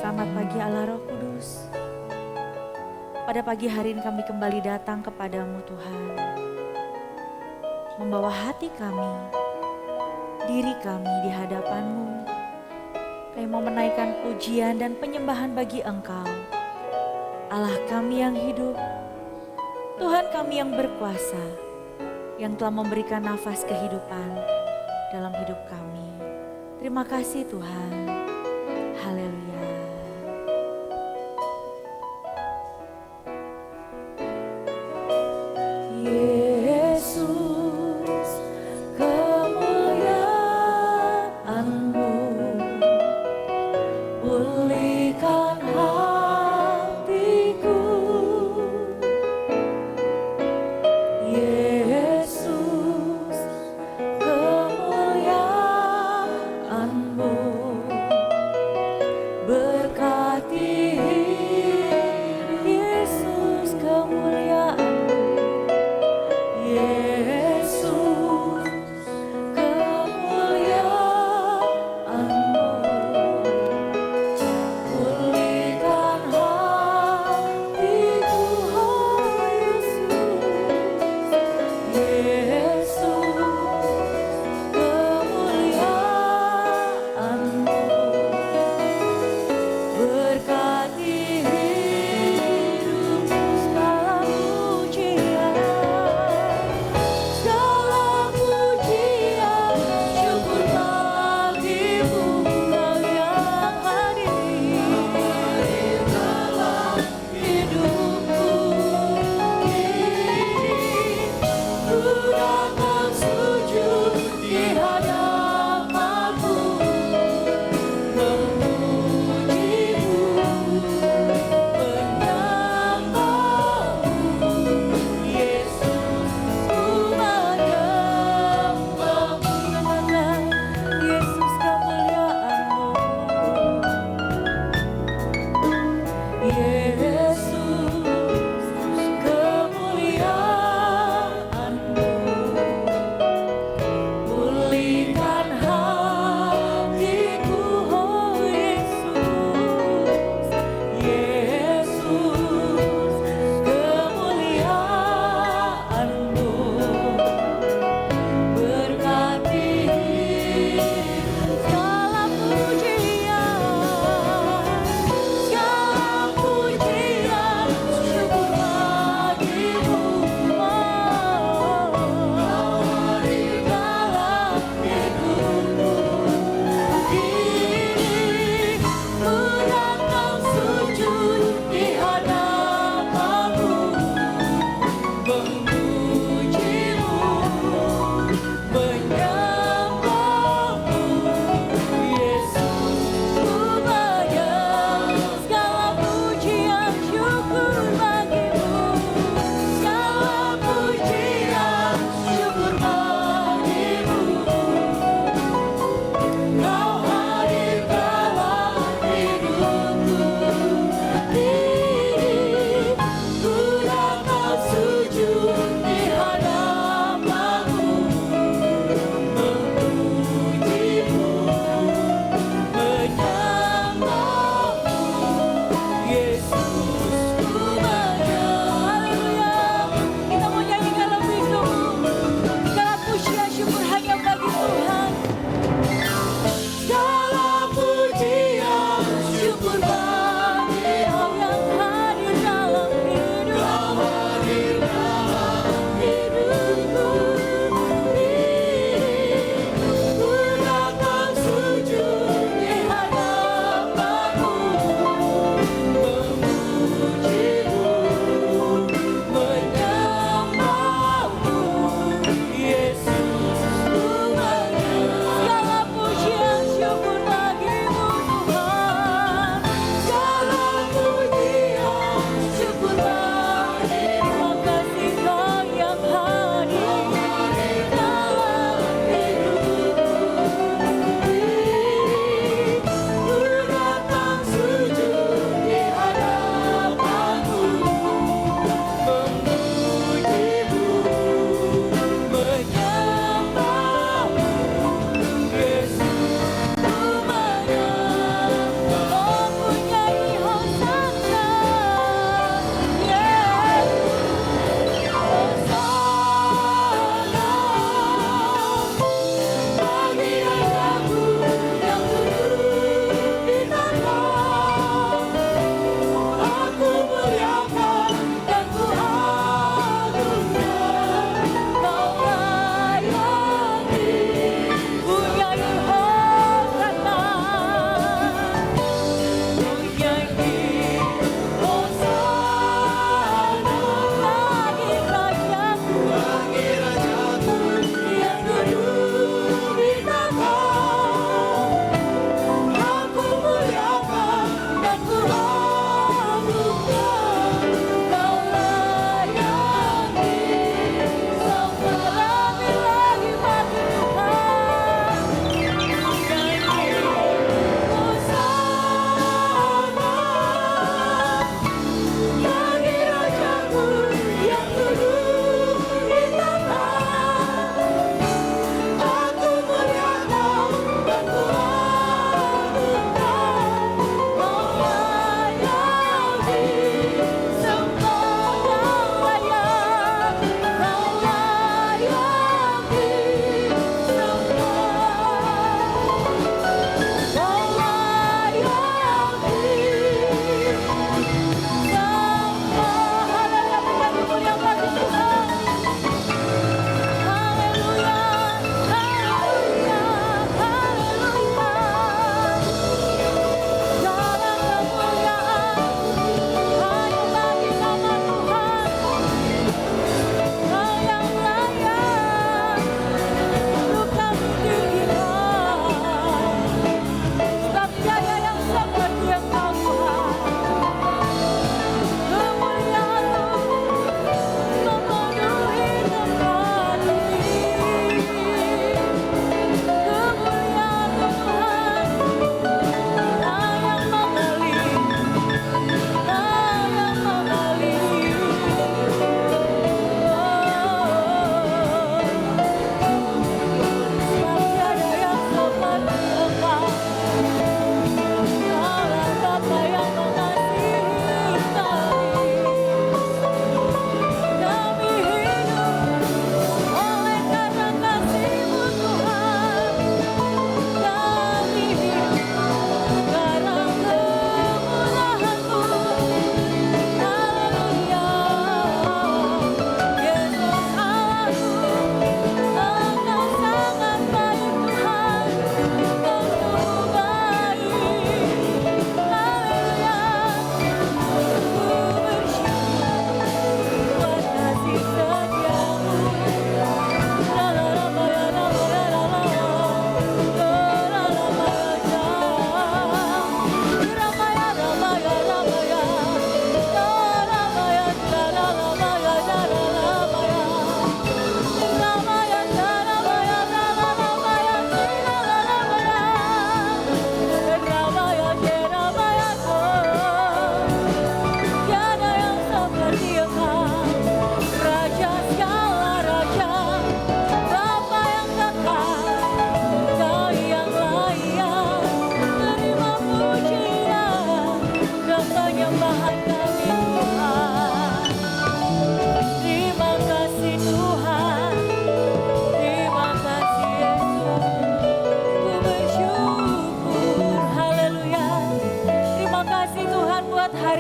Selamat pagi Allah Roh Kudus. Pada pagi hari ini kami kembali datang kepadamu Tuhan. Membawa hati kami, diri kami di hadapanmu. Kami mau menaikkan pujian dan penyembahan bagi Engkau. Allah kami yang hidup, Tuhan kami yang berkuasa, yang telah memberikan nafas kehidupan dalam hidup kami. Terima kasih Tuhan. Haleluya.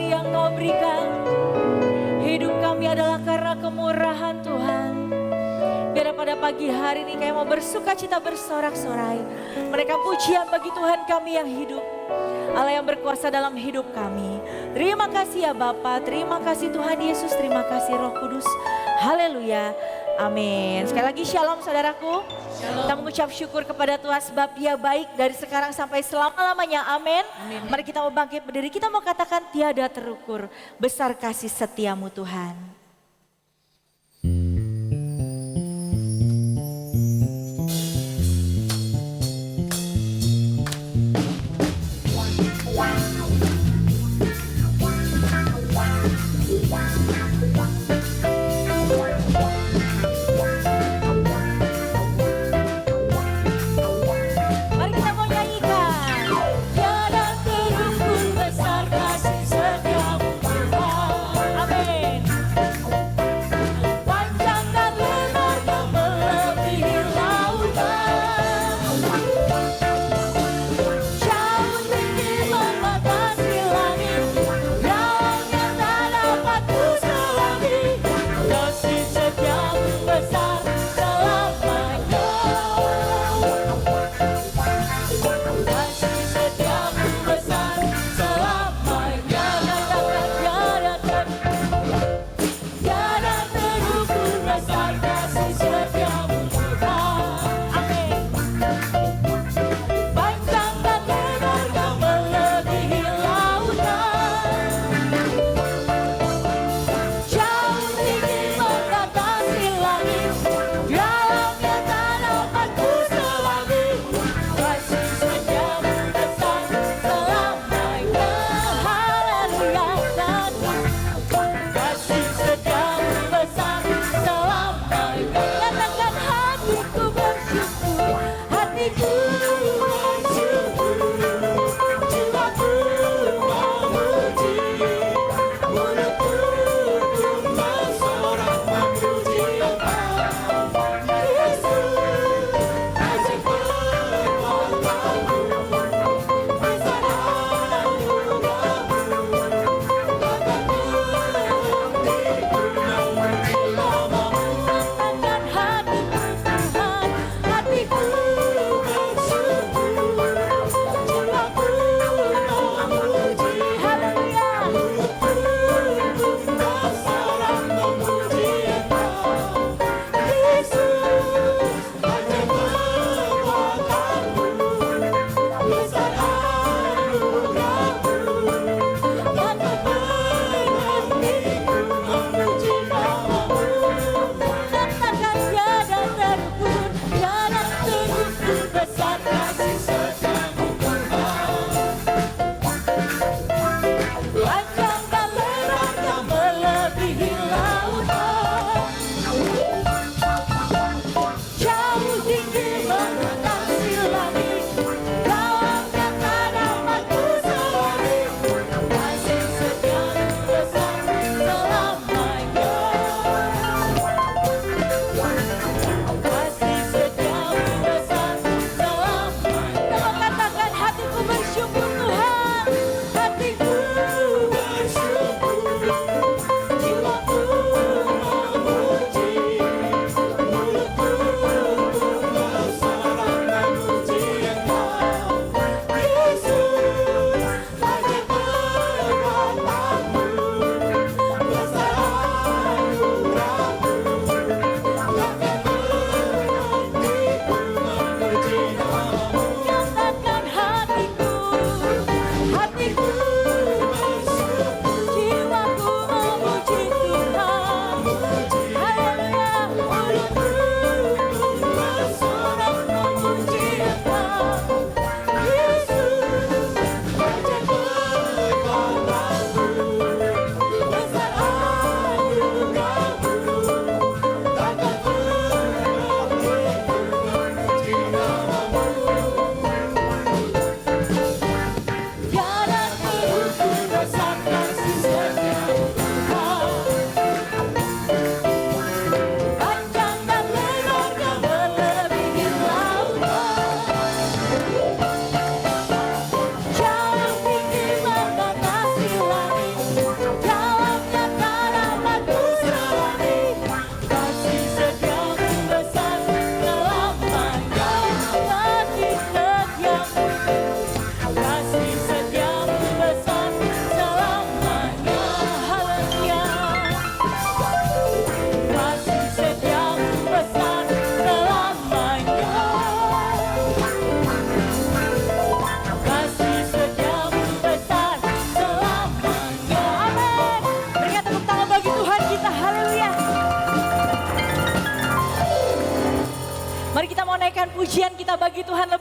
hari yang Kau berikan. Hidup kami adalah karena kemurahan Tuhan. Biar pada pagi hari ini kami mau bersuka cita bersorak-sorai. Mereka pujian bagi Tuhan kami yang hidup. Allah yang berkuasa dalam hidup kami. Terima kasih ya Bapa, terima kasih Tuhan Yesus, terima kasih Roh Kudus. Haleluya, amin. Sekali lagi shalom saudaraku. Shalom. Kita mengucap syukur kepada Tuhan sebab Dia baik dari sekarang sampai selama-lamanya, amin. Mari kita mau bangkit berdiri, kita mau katakan tiada terukur besar kasih setiamu Tuhan.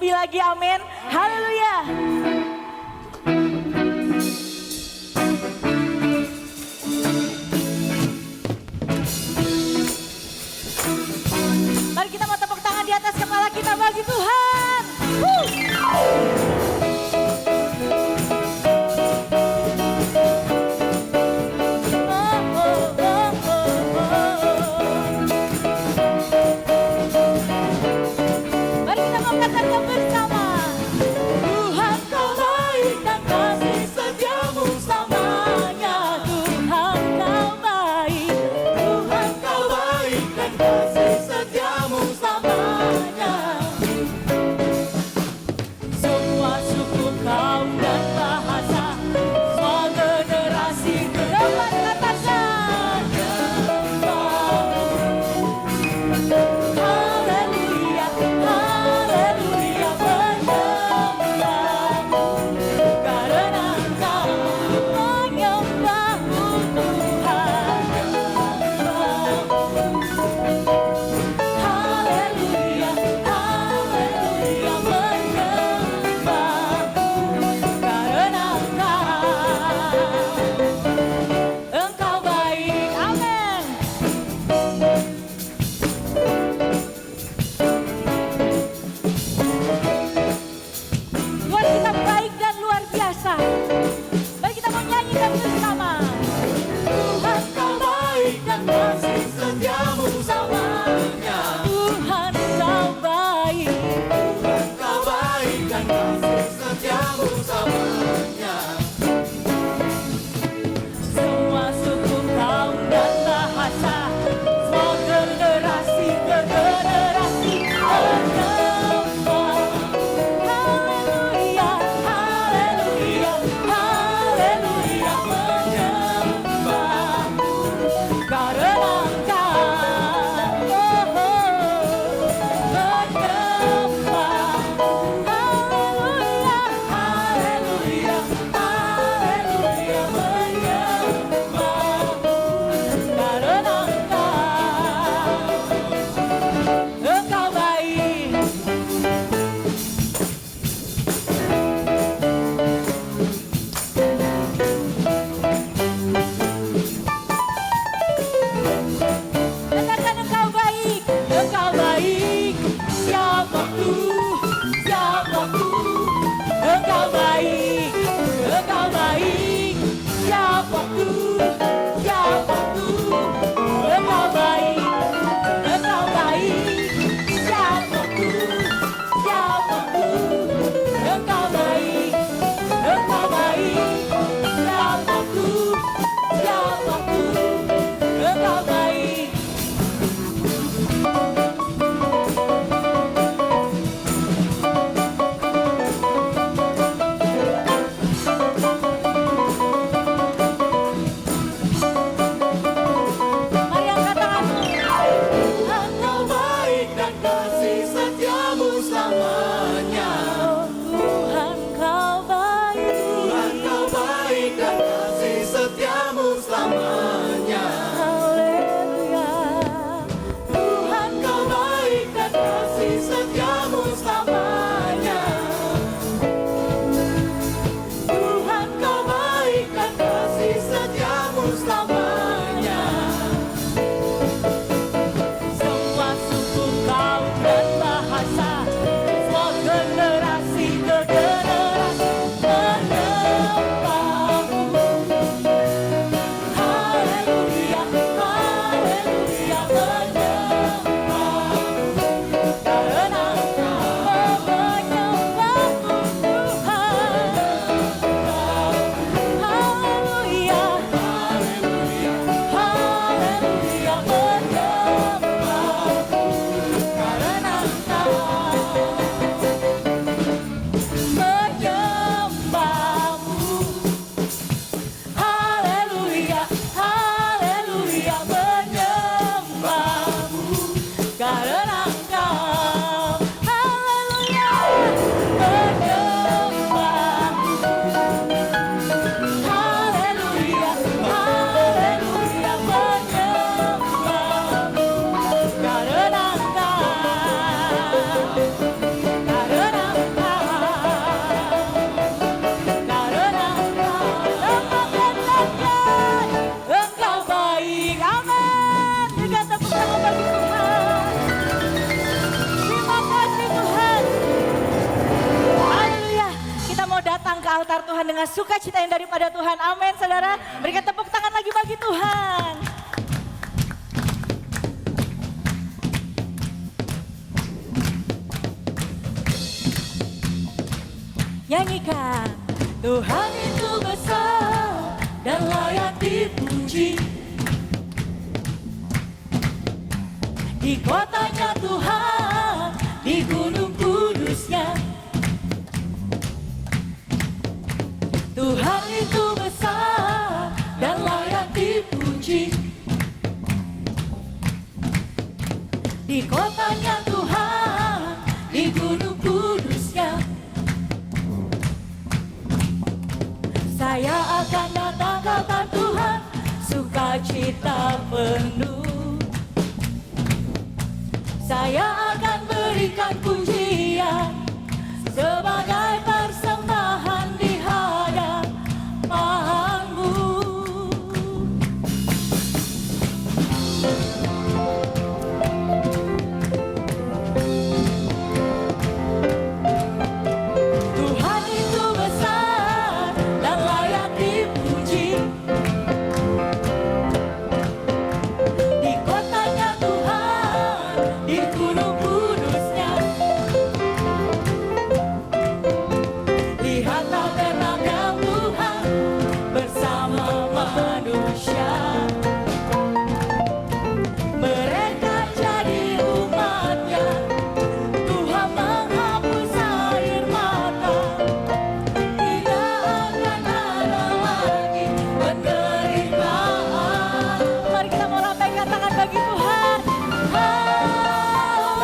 terpuji lagi, amin. Haleluya. Mari kita mau tepuk tangan di atas kepala kita bagi Tuhan. Mari kita mau katakan bersama. hadirat Tuhan dengan sukacita yang daripada Tuhan. Amin saudara. Berikan tepuk tangan lagi bagi Tuhan. Nyanyikan. Tuhan itu besar dan layak dipuji. Di kotanya Tuhan, di gunung kudusnya. Tuhan itu besar dan layak dipuji. Di kotanya Tuhan, di gunung kudusnya. Saya akan datang ke Tuhan, sukacita penuh. Saya akan berikan pujian sebagai persembahan di hadapan-Mu. Tuhan itu besar dan layak dipuji. Di kotanya Tuhan, di gunung kudusnya. Lihat tabernakel Tuhan bersama manusia. Mereka jadi umat-Nya. Tuhan menghapus air mata. Tidak akan ada lagi penderitaan. Mari kita mau lambaikan tangan bagi Tuhan.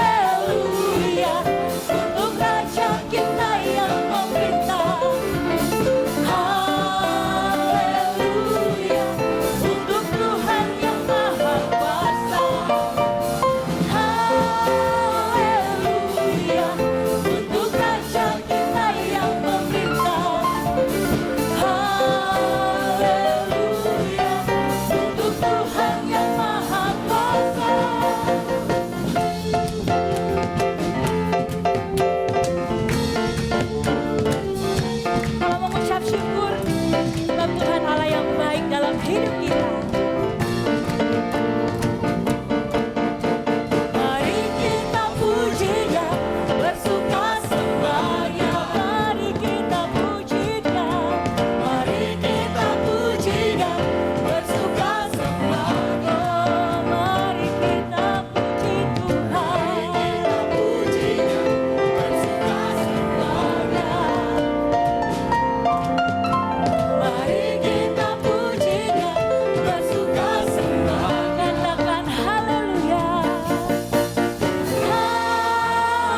Haleluya, untuk Raja kita yang memerintah. Haleluya, untuk Tuhan yang maha kuasa. Haleluya, untuk Raja kita yang memerintah. Haleluya, untuk Tuhan yang maha kuasa. Kalau mengucap syukur sebab Tuhan Allah yang baik dalam hidup kita. Mari kita puji Dia, bersuka sembahnya. Mari kita puji Dia, mari kita puji Dia, bersuka sembahnya. Mari kita puji Tuhan, puji Dia, bersuka sembahnya. Mari kita puji Dia, bersuka sembah. Katakan haleluya.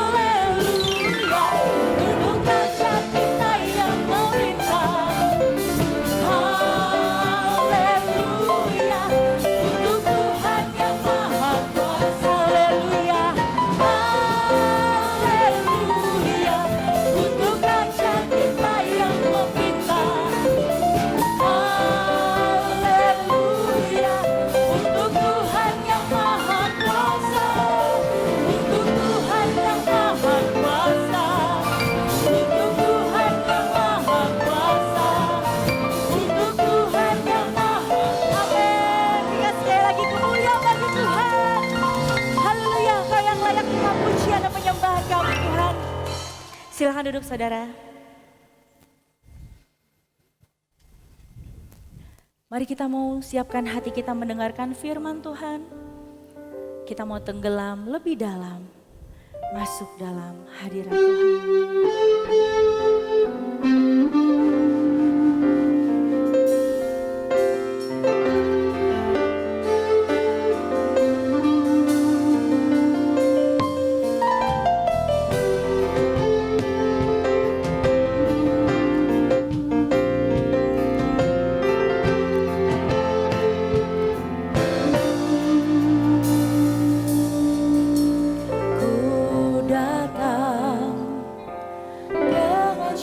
Haleluya, untuk Raja kita yang memerintah. Haleluya, untuk Tuhan yang maha kuasa. Haleluya. Haleluya, untuk Raja kita yang memerintah. Haleluya, untuk Tuhan yang maha kuasa. Untuk Tuhan yang maha kuasa. Untuk Tuhan yang maha kuasa. Untuk Tuhan yang maha. Amin. Kita sekali lagi kemuliaan bagi Tuhan. Haleluya, Kau yang layak terima pujian dan penyembahan kami Tuhan. Silakan duduk saudara. Mari kita mau siapkan hati kita mendengarkan firman Tuhan. Kita mau tenggelam lebih dalam, masuk dalam hadirat Tuhan. Ku datang dengan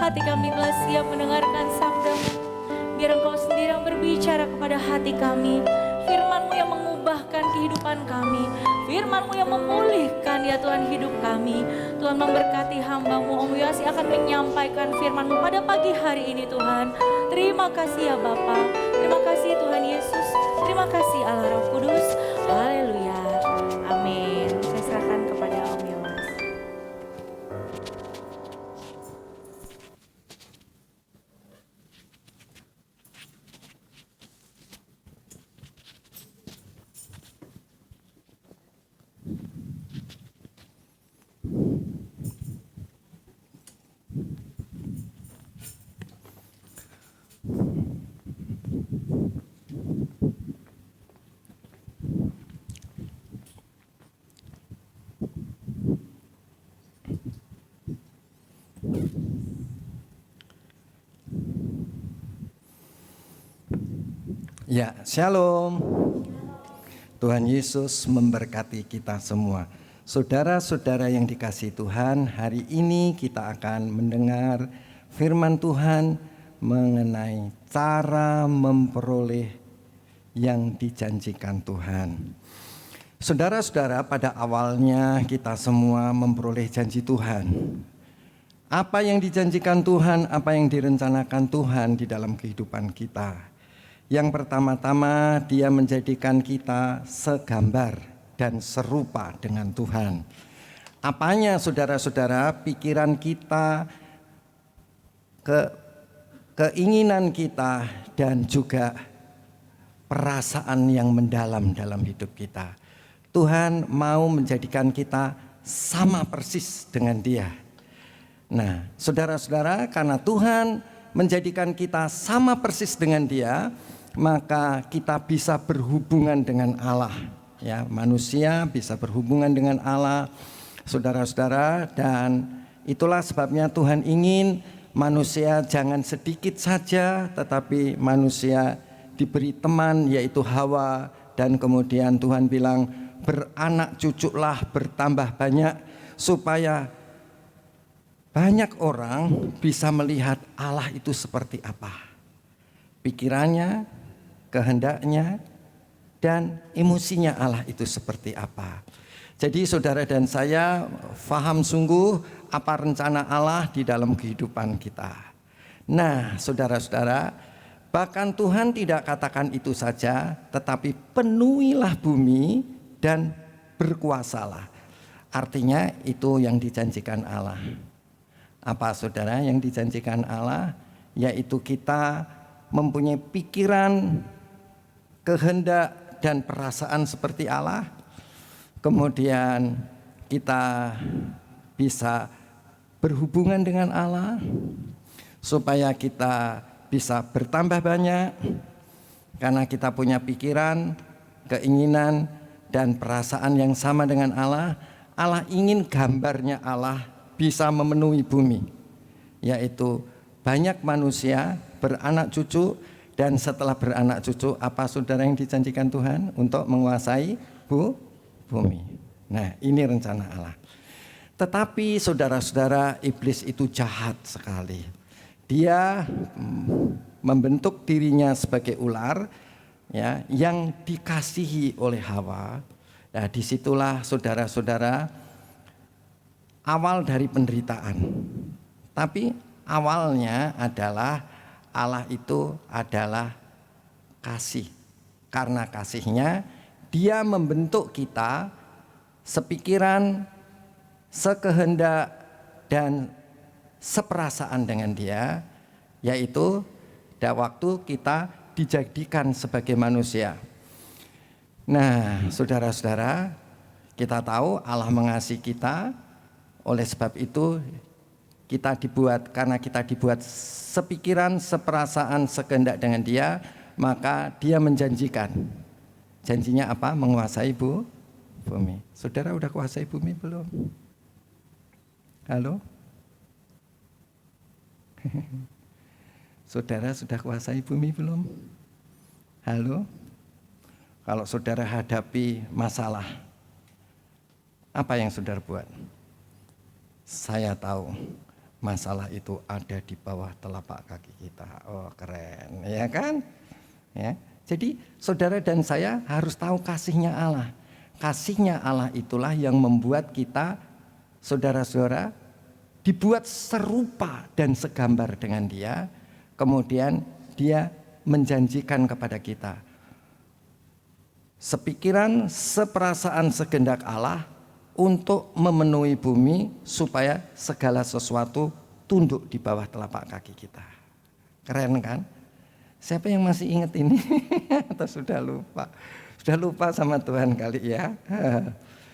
Hati kami telah siap mendengarkan sabda-Mu. Biar Engkau sendiri yang berbicara kepada hati kami. Firman-Mu yang mengubahkan kehidupan kami. Firman-Mu yang memulihkan ya Tuhan hidup kami. Tuhan memberkati hamba-Mu, Om Yosi akan menyampaikan firman-Mu pada pagi hari ini Tuhan. Terima kasih ya Bapa. Terima kasih Tuhan Yesus. Terima kasih Allah Roh Kudus. Haleluya. Amin. Saya serahkan kepada Om Yosi. Ya, shalom. Tuhan Yesus memberkati kita semua. Saudara-saudara yang dikasihi Tuhan, hari ini kita akan mendengar firman Tuhan mengenai cara memperoleh yang dijanjikan Tuhan. Saudara-saudara, pada awalnya kita semua memperoleh janji Tuhan. Apa yang dijanjikan Tuhan, apa yang direncanakan Tuhan di dalam kehidupan kita. Yang pertama-tama, Dia menjadikan kita segambar dan serupa dengan Tuhan. Apanya saudara-saudara? Pikiran kita, keinginan kita, dan juga perasaan yang mendalam dalam hidup kita. Tuhan mau menjadikan kita sama persis dengan Dia. Nah, saudara-saudara, karena Tuhan menjadikan kita sama persis dengan Dia, maka kita bisa berhubungan dengan Allah. Ya, manusia bisa berhubungan dengan Allah, saudara-saudara, dan itulah sebabnya Tuhan ingin manusia jangan sedikit saja, tetapi manusia diberi teman, yaitu Hawa, dan kemudian Tuhan bilang beranak cuculah, bertambah banyak, supaya banyak orang bisa melihat Allah itu seperti apa. Pikirannya, kehendaknya, dan emosinya Allah itu seperti apa. Jadi saudara dan saya faham sungguh apa rencana Allah di dalam kehidupan kita. Nah, saudara-saudara, bahkan Tuhan tidak katakan itu saja, tetapi penuhilah bumi dan berkuasalah. Artinya itu yang dijanjikan Allah. Apa saudara yang dijanjikan Allah? Yaitu kita mempunyai pikiran, kehendak, dan perasaan seperti Allah. Kemudian kita bisa berhubungan dengan Allah, supaya kita bisa bertambah banyak, karena kita punya pikiran, keinginan, dan perasaan yang sama dengan Allah. Allah ingin gambarnya Allah bisa memenuhi bumi, yaitu banyak manusia, beranak cucu, dan setelah beranak cucu, apa saudara yang dijanjikan Tuhan? Untuk menguasai bumi. Nah, ini rencana Allah. Tetapi saudara-saudara, iblis itu jahat sekali. Dia membentuk dirinya sebagai ular, ya, yang dikasihi oleh Hawa. Nah, disitulah saudara-saudara awal dari penderitaan. Tapi awalnya adalah Allah itu adalah kasih. Karena kasihnya Dia membentuk kita sepikiran, sekehendak, dan seperasaan dengan Dia, yaitu pada waktu kita dijadikan sebagai manusia. Nah, saudara-saudara, kita tahu Allah mengasihi kita. Oleh sebab itu karena kita dibuat sepikiran, seperasaan, sekehendak dengan Dia, maka Dia menjanjikan. Janjinya apa? Menguasai bumi. Saudara udah kuasai bumi belum? Halo? Saudara sudah kuasai bumi belum? Halo? Kalau saudara hadapi masalah, apa yang saudara buat? Saya tahu, masalah itu ada di bawah telapak kaki kita. Oh, keren, ya kan? Ya. Jadi saudara dan saya harus tahu kasihnya Allah. Kasihnya Allah itulah yang membuat kita, saudara-saudara, dibuat serupa dan segambar dengan Dia. Kemudian Dia menjanjikan kepada kita sepikiran, seperasaan, segendak Allah untuk memenuhi bumi supaya segala sesuatu tunduk di bawah telapak kaki kita. Keren kan? Siapa yang masih ingat ini? Atau sudah lupa? Sudah lupa sama Tuhan kali ya.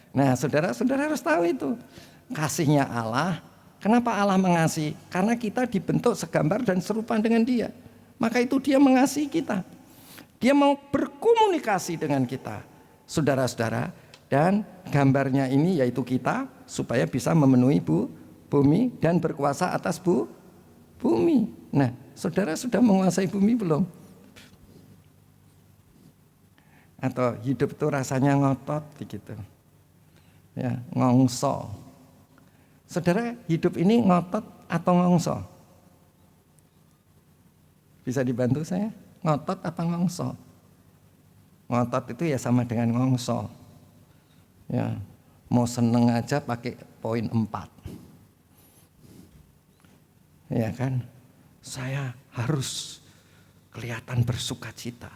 Nah, saudara-saudara harus tahu itu. Kasihnya Allah. Kenapa Allah mengasihi? Karena kita dibentuk segambar dan serupa dengan Dia. Maka itu Dia mengasihi kita. Dia mau berkomunikasi dengan kita. Saudara-saudara, dan gambarnya ini yaitu kita supaya bisa memenuhi bumi dan berkuasa atas bumi. Nah, saudara sudah menguasai bumi belum? Atau hidup itu rasanya ngotot begitu. Ya, ngongso. Saudara, hidup ini ngotot atau ngongso? Bisa dibantu saya? Ngotot apa ngongso? Ngotot itu ya sama dengan ngongso. Ya, mau seneng aja pakai poin 4. Ya kan? Saya harus kelihatan bersukacita.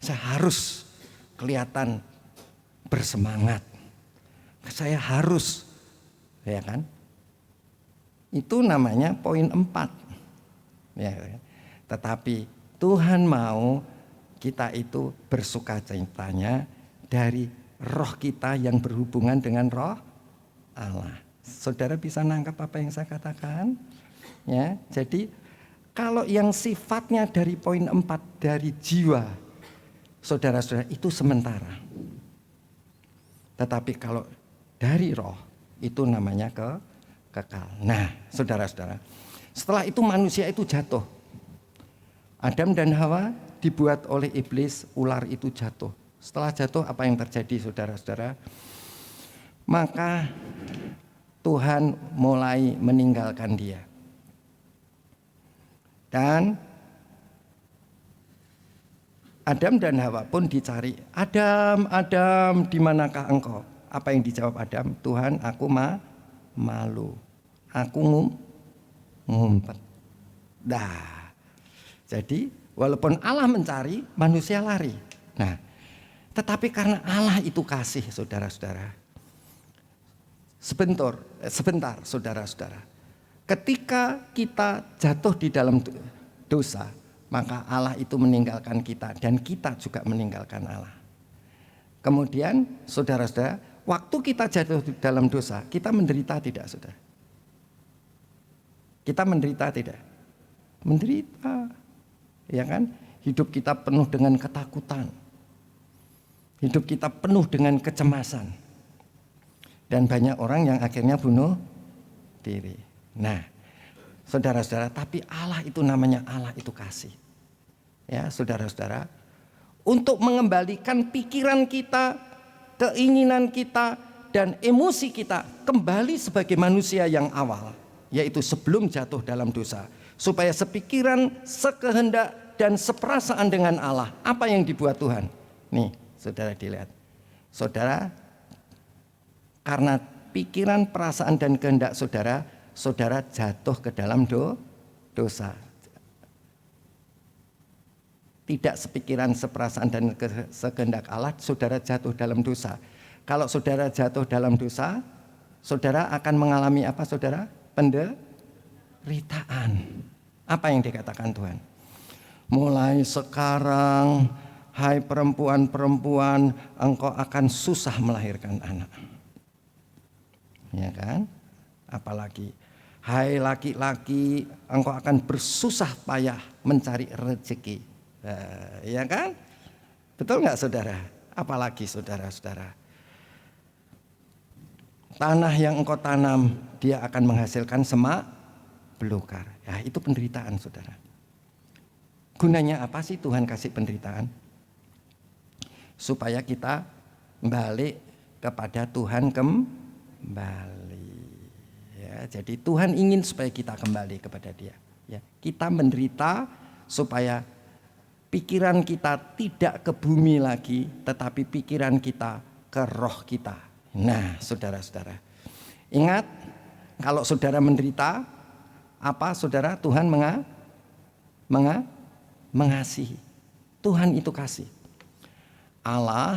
Saya harus kelihatan bersemangat. Saya harus, ya kan? Itu namanya poin 4. Ya, tetapi Tuhan mau kita itu bersukacitanya dari roh kita yang berhubungan dengan roh Allah. Saudara bisa nangkap apa yang saya katakan? Ya, jadi kalau yang sifatnya dari poin 4 dari jiwa, saudara-saudara, itu sementara. Tetapi kalau dari roh itu namanya kekal. Nah, saudara-saudara, setelah itu manusia itu jatuh. Adam dan Hawa dibuat oleh iblis, ular itu jatuh. Setelah jatuh apa yang terjadi, saudara-saudara? Maka Tuhan mulai meninggalkan dia. Dan Adam dan Hawa pun dicari. Adam, Adam, di manakah engkau? Apa yang dijawab Adam? Tuhan, aku malu. Aku ngumpet. Dah. Jadi walaupun Allah mencari, manusia lari. Nah, tetapi karena Allah itu kasih, saudara-saudara. Sebentar, saudara-saudara. Ketika kita jatuh di dalam dosa, maka Allah itu meninggalkan kita dan kita juga meninggalkan Allah. Kemudian, saudara-saudara, waktu kita jatuh di dalam dosa, kita menderita tidak, saudara? Kita menderita tidak? Menderita. Ya kan? Hidup kita penuh dengan ketakutan. Hidup kita penuh dengan kecemasan. Dan banyak orang yang akhirnya bunuh diri. Nah, saudara-saudara, tapi Allah itu namanya Allah itu kasih. Ya, saudara-saudara, untuk mengembalikan pikiran kita, keinginan kita, dan emosi kita kembali sebagai manusia yang awal, yaitu sebelum jatuh dalam dosa. Supaya sepikiran, sekehendak, dan seperasaan dengan Allah. Apa yang dibuat Tuhan? Nih, saudara dilihat. Saudara, karena pikiran, perasaan, dan kehendak saudara jatuh ke dalam dosa. Tidak sepikiran, seperasaan, dan sekehendak Allah, saudara jatuh dalam dosa. Kalau saudara jatuh dalam dosa, saudara akan mengalami apa, saudara? Penderitaan. Apa yang dikatakan Tuhan? Mulai sekarang, hai perempuan-perempuan, engkau akan susah melahirkan anak. Ya kan? Apalagi, hai laki-laki, engkau akan bersusah payah mencari rezeki. Ya kan? Betul nggak, saudara? Apalagi, saudara-saudara, tanah yang engkau tanam, dia akan menghasilkan semak belukar. Ya, itu penderitaan, saudara. Gunanya apa sih Tuhan kasih penderitaan? Supaya kita balik kepada Tuhan kembali. Ya, Ya, jadi Tuhan ingin supaya kita kembali kepada Dia. Ya, kita menderita supaya pikiran kita tidak ke bumi lagi, tetapi pikiran kita ke roh kita. Nah, saudara-saudara, ingat kalau saudara menderita, apa saudara? Tuhan mengasihi. Tuhan itu kasih. Allah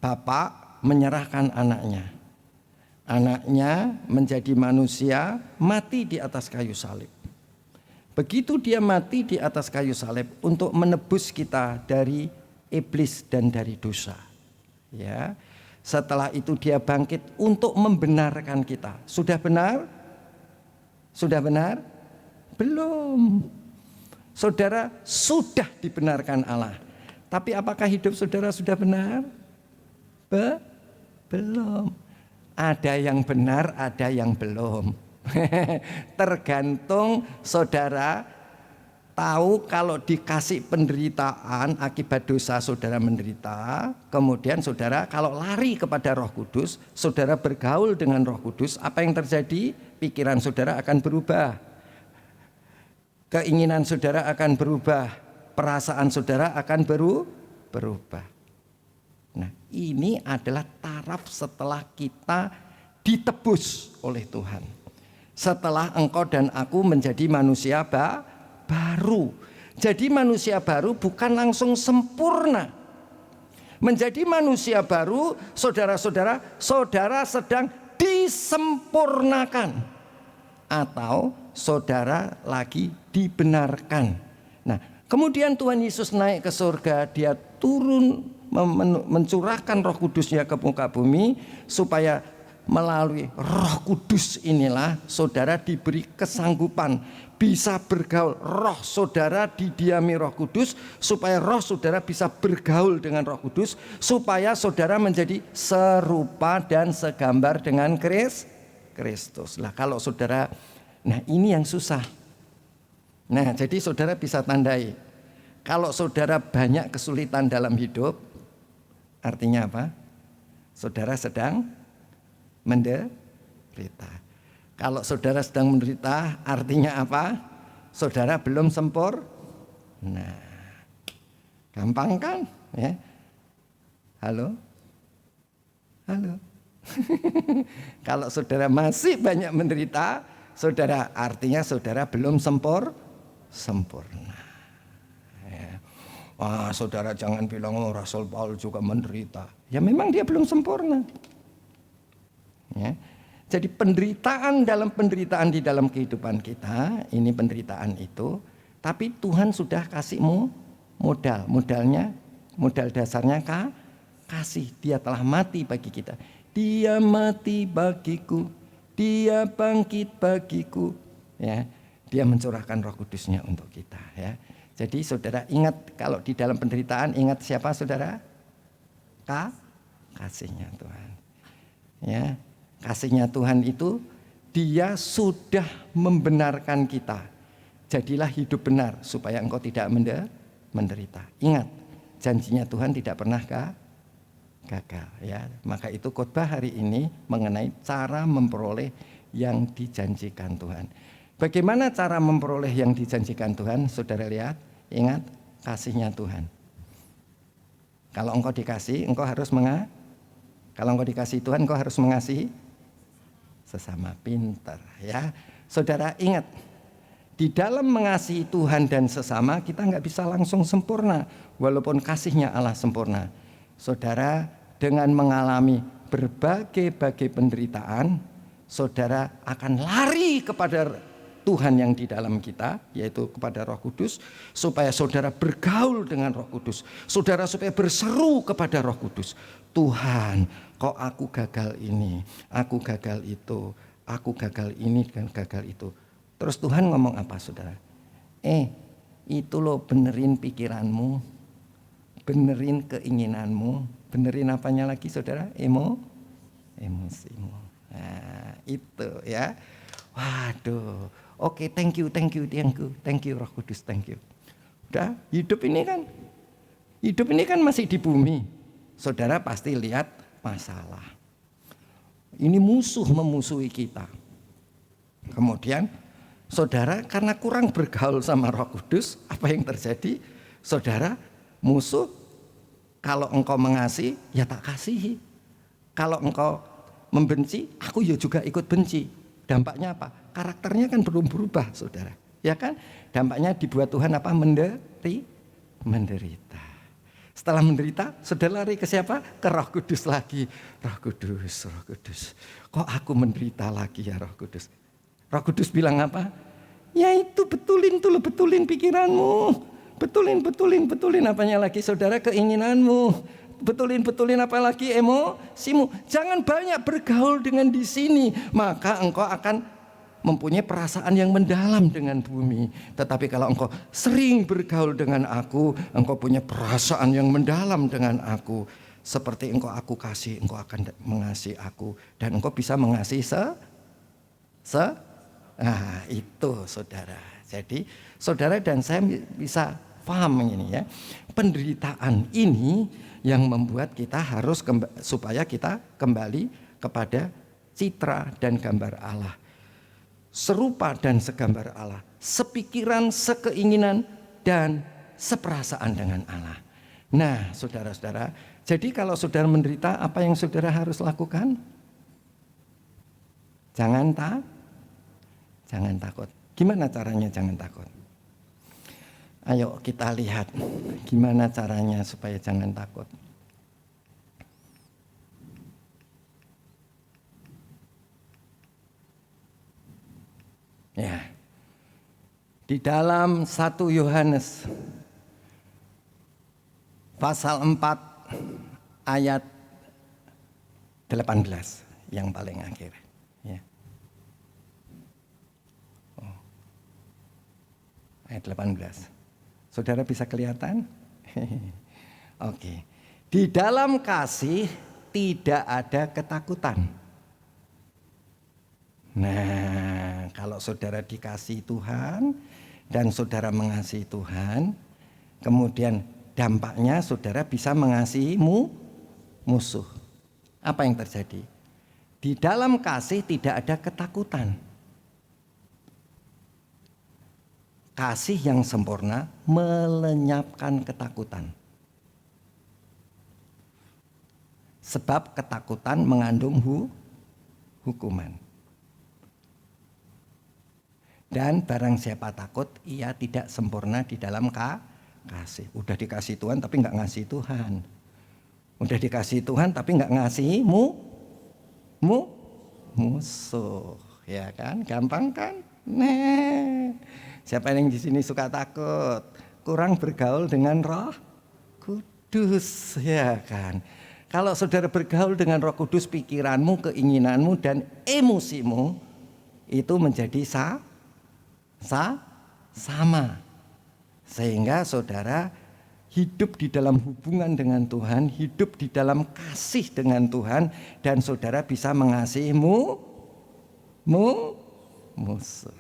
Bapa menyerahkan anaknya. Anaknya menjadi manusia, mati di atas kayu salib. Begitu dia mati di atas kayu salib untuk menebus kita dari iblis dan dari dosa. Ya. Setelah itu dia bangkit untuk membenarkan kita. Sudah benar? Sudah benar? Belum. Saudara sudah dibenarkan Allah. Tapi apakah hidup saudara sudah benar? Belum. Ada yang benar, ada yang belum. Tergantung saudara tahu kalau dikasih penderitaan akibat dosa saudara menderita, kemudian saudara kalau lari kepada Roh Kudus, saudara bergaul dengan Roh Kudus, apa yang terjadi? Pikiran saudara akan berubah. Keinginan saudara akan berubah, perasaan saudara akan berubah. Nah, ini adalah taraf setelah kita ditebus oleh Tuhan. Setelah engkau dan aku menjadi manusia baru. Jadi manusia baru bukan langsung sempurna. Menjadi manusia baru, saudara-saudara, saudara sedang disempurnakan. Atau saudara lagi dibenarkan. Nah, kemudian Tuhan Yesus naik ke surga, dia turun mencurahkan Roh Kudusnya ke muka bumi supaya melalui Roh Kudus inilah saudara diberi kesanggupan bisa bergaul. Roh saudara didiami Roh Kudus supaya roh saudara bisa bergaul dengan Roh Kudus supaya saudara menjadi serupa dan segambar dengan Kristus. Lah kalau saudara, nah ini yang susah. Nah jadi saudara bisa tandai kalau saudara banyak kesulitan dalam hidup, artinya apa? Saudara sedang menderita. Kalau saudara sedang menderita, artinya apa? Saudara belum sempurna. Nah, gampang kan? Ya. Halo? Kalau saudara masih banyak menderita, saudara artinya saudara belum sempurna. Ya. Wah, saudara jangan bilang Rasul Paul juga menderita. Ya memang dia belum sempurna. Ya. Jadi penderitaan di dalam kehidupan kita, ini penderitaan itu, tapi Tuhan sudah kasihmu modal dasarnya kasih. Dia telah mati bagi kita. Dia mati bagiku, dia bangkit bagiku. Ya, dia mencurahkan Roh Kudusnya untuk kita. Ya. Jadi saudara ingat kalau di dalam penderitaan ingat siapa saudara? Kasihnya Tuhan. Ya. Kasihnya Tuhan itu dia sudah membenarkan kita. Jadilah hidup benar supaya engkau tidak menderita. Ingat, janjinya Tuhan tidak pernah gagal. Ya, maka itu khotbah hari ini mengenai cara memperoleh yang dijanjikan Tuhan. Bagaimana cara memperoleh yang dijanjikan Tuhan? Saudara lihat, ingat kasihnya Tuhan. Kalau engkau dikasih, engkau harus kalau engkau dikasih Tuhan, engkau harus mengasihi sesama. Pintar ya. Saudara ingat, di dalam mengasihi Tuhan dan sesama kita nggak bisa langsung sempurna walaupun kasihnya Allah sempurna. Saudara dengan mengalami berbagai penderitaan, saudara akan lari kepada Tuhan yang di dalam kita, yaitu kepada Roh Kudus, supaya saudara bergaul dengan Roh Kudus. Saudara supaya berseru kepada Roh Kudus. Tuhan, kok aku gagal ini, aku gagal itu, aku gagal ini dan gagal itu. Terus Tuhan ngomong apa saudara? Itu loh benerin pikiranmu, benerin keinginanmu, benerin apanya lagi saudara? Emosimu. Nah itu ya. Waduh. Oke, thank you Roh Kudus, thank you. Udah, hidup ini kan masih di bumi. Saudara pasti lihat masalah. Ini musuh memusuhi kita. Kemudian saudara karena kurang bergaul sama Roh Kudus, apa yang terjadi? Saudara, musuh kalau engkau mengasihi, ya tak kasihi. Kalau engkau membenci, aku ya juga ikut benci. Dampaknya apa? Karakternya kan belum berubah, saudara. Ya kan? Dampaknya dibuat Tuhan apa? Menderita. Setelah menderita, saudara lari ke siapa? Ke Roh Kudus lagi. Roh Kudus, Roh Kudus. Kok aku menderita lagi ya Roh Kudus? Roh Kudus bilang apa? Ya itu betulin pikiranmu. Betulin apanya lagi saudara? Keinginanmu. Betulin apa lagi? Emosimu. Jangan banyak bergaul dengan di sini, maka engkau akan mempunyai perasaan yang mendalam dengan bumi. Tetapi kalau engkau sering bergaul dengan aku, engkau punya perasaan yang mendalam dengan aku. Seperti engkau aku kasih, engkau akan mengasihi aku. Dan engkau bisa mengasihi nah itu saudara. Jadi saudara dan saya bisa paham ini ya. Penderitaan ini yang membuat kita harus supaya kita kembali kepada citra dan gambar Allah. Serupa dan segambar Allah, sepikiran, sekeinginan, dan seperasaan dengan Allah. Nah, saudara-saudara, jadi kalau saudara menderita, apa yang saudara harus lakukan? Jangan takut. Gimana caranya jangan takut? Ayo kita lihat gimana caranya supaya jangan takut. Ya. Di dalam 1 Yohanes pasal 4 ayat 18 yang paling akhir ya. Ayat 18. Saudara bisa kelihatan? Oke. Di dalam kasih tidak ada ketakutan. Nah, kalau saudara dikasihi Tuhan dan saudara mengasihi Tuhan, kemudian dampaknya saudara bisa mengasihi musuh. Apa yang terjadi? Di dalam kasih tidak ada ketakutan. Kasih yang sempurna melenyapkan ketakutan. Sebab ketakutan mengandung hukuman. Dan barang siapa takut, ia tidak sempurna di dalam kasih. Udah dikasih Tuhan tapi nggak ngasih Tuhan. Udah dikasih Tuhan tapi nggak ngasih musuh, ya kan? Gampang kan? Nah, siapa yang di sini suka takut? Kurang bergaul dengan Roh Kudus, ya kan? Kalau saudara bergaul dengan Roh Kudus, pikiranmu, keinginanmu, dan emosimu itu menjadi sama. Sehingga saudara hidup di dalam hubungan dengan Tuhan, hidup di dalam kasih dengan Tuhan, dan saudara bisa mengasihi musuh.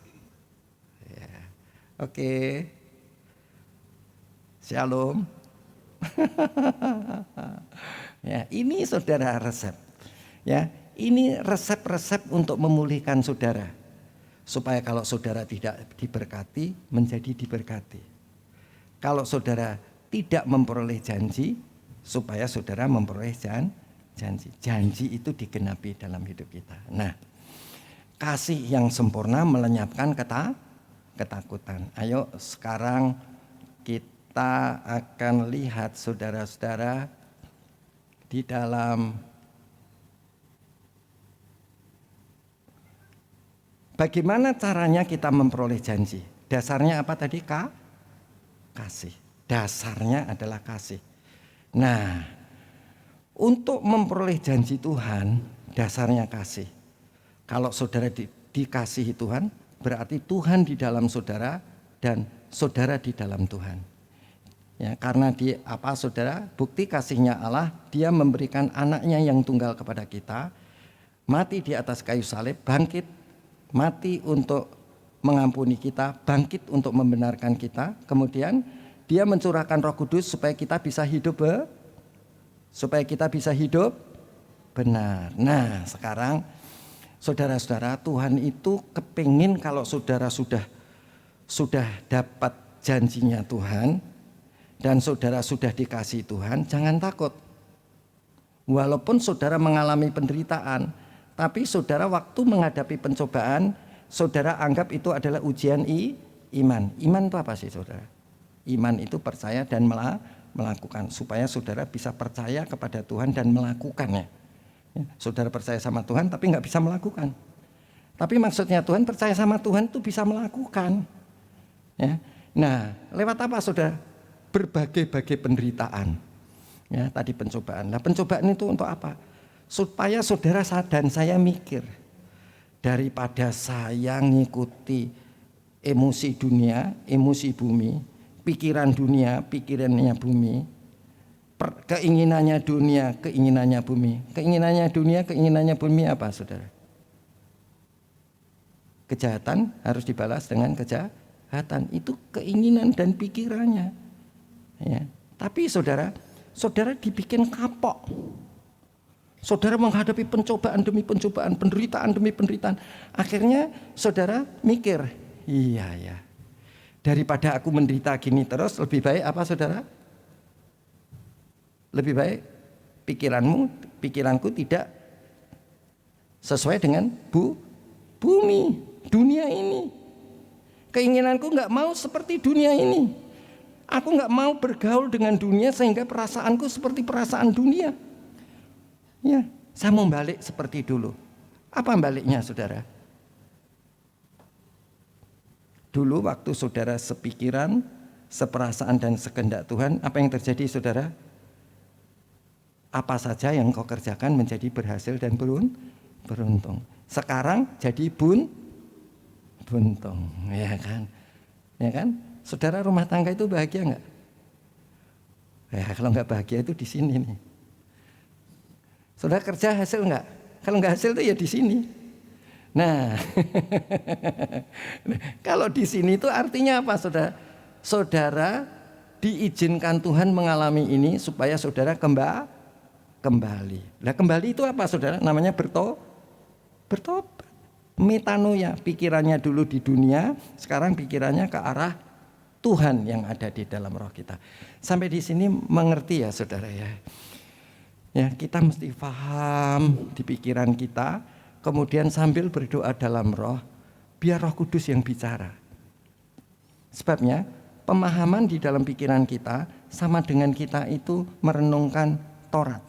Ya. Oke. Shalom. Ya, ini saudara resep. Ya, ini resep-resep untuk memulihkan saudara. Supaya kalau saudara tidak diberkati, menjadi diberkati. Kalau saudara tidak memperoleh janji, supaya saudara memperoleh janji. Janji itu digenapi dalam hidup kita. Nah, kasih yang sempurna melenyapkan ketakutan. Ayo sekarang kita akan lihat saudara-saudara di dalam bagaimana caranya kita memperoleh janji? Dasarnya apa tadi? Kasih. Dasarnya adalah kasih. Nah, untuk memperoleh janji Tuhan, dasarnya kasih. Kalau saudara dikasihi Tuhan, berarti Tuhan di dalam saudara dan saudara di dalam Tuhan. Ya, karena saudara? Bukti kasihnya Allah, Dia memberikan anaknya yang tunggal kepada kita, mati di atas kayu salib, bangkit, mati untuk mengampuni kita, bangkit untuk membenarkan kita. Kemudian Dia mencurahkan Roh Kudus supaya kita bisa hidup benar. Nah, sekarang Saudara-saudara, Tuhan itu kepingin kalau saudara sudah dapat janjinya Tuhan dan saudara sudah dikasih Tuhan, jangan takut. Walaupun saudara mengalami penderitaan, tapi saudara waktu menghadapi pencobaan, saudara anggap itu adalah ujian iman. Iman itu apa sih saudara? Iman itu percaya dan melakukan, supaya saudara bisa percaya kepada Tuhan dan melakukannya. Saudara percaya sama Tuhan tapi nggak bisa melakukan. Tapi maksudnya Tuhan percaya sama Tuhan itu bisa melakukan. Ya. Nah, lewat apa saudara? Berbagai-bagai penderitaan. Ya, tadi pencobaan. Nah, pencobaan itu untuk apa? Supaya saudara dan saya mikir, daripada saya ngikuti emosi dunia, emosi bumi, pikiran dunia, pikirannya bumi, keinginannya dunia, keinginannya bumi. Keinginannya dunia, keinginannya bumi apa saudara? Kejahatan harus dibalas dengan kejahatan. Itu keinginan dan pikirannya. Ya. Tapi saudara dibikin kapok. Saudara menghadapi pencobaan demi pencobaan, penderitaan demi penderitaan. Akhirnya saudara mikir, iya ya, daripada aku menderita gini terus, lebih baik apa saudara? Lebih baik pikiranku tidak sesuai dengan bumi, dunia ini. Keinginanku nggak mau seperti dunia ini. Aku nggak mau bergaul dengan dunia sehingga perasaanku seperti perasaan dunia. Ya, saya mau balik seperti dulu. Apa baliknya saudara? Dulu waktu saudara sepikiran, seperasaan dan sekehendak Tuhan, apa yang terjadi saudara? Apa saja yang kau kerjakan menjadi berhasil dan beruntung. Sekarang jadi buntung, ya kan? Ya kan? Saudara rumah tangga itu bahagia nggak? Ya kalau nggak bahagia itu di sini nih. Saudara kerja hasil nggak? Kalau nggak hasil itu ya di sini. Nah, kalau di sini itu artinya apa saudara? Saudara diizinkan Tuhan mengalami ini supaya saudara kembali. Nah kembali itu apa saudara? Namanya bertobat. Metanoia, pikirannya dulu di dunia, sekarang pikirannya ke arah Tuhan yang ada di dalam roh kita. Sampai di sini mengerti ya saudara ya. Ya kita mesti paham di pikiran kita, kemudian sambil berdoa dalam roh, biar Roh Kudus yang bicara. Sebabnya pemahaman di dalam pikiran kita sama dengan kita itu merenungkan Taurat.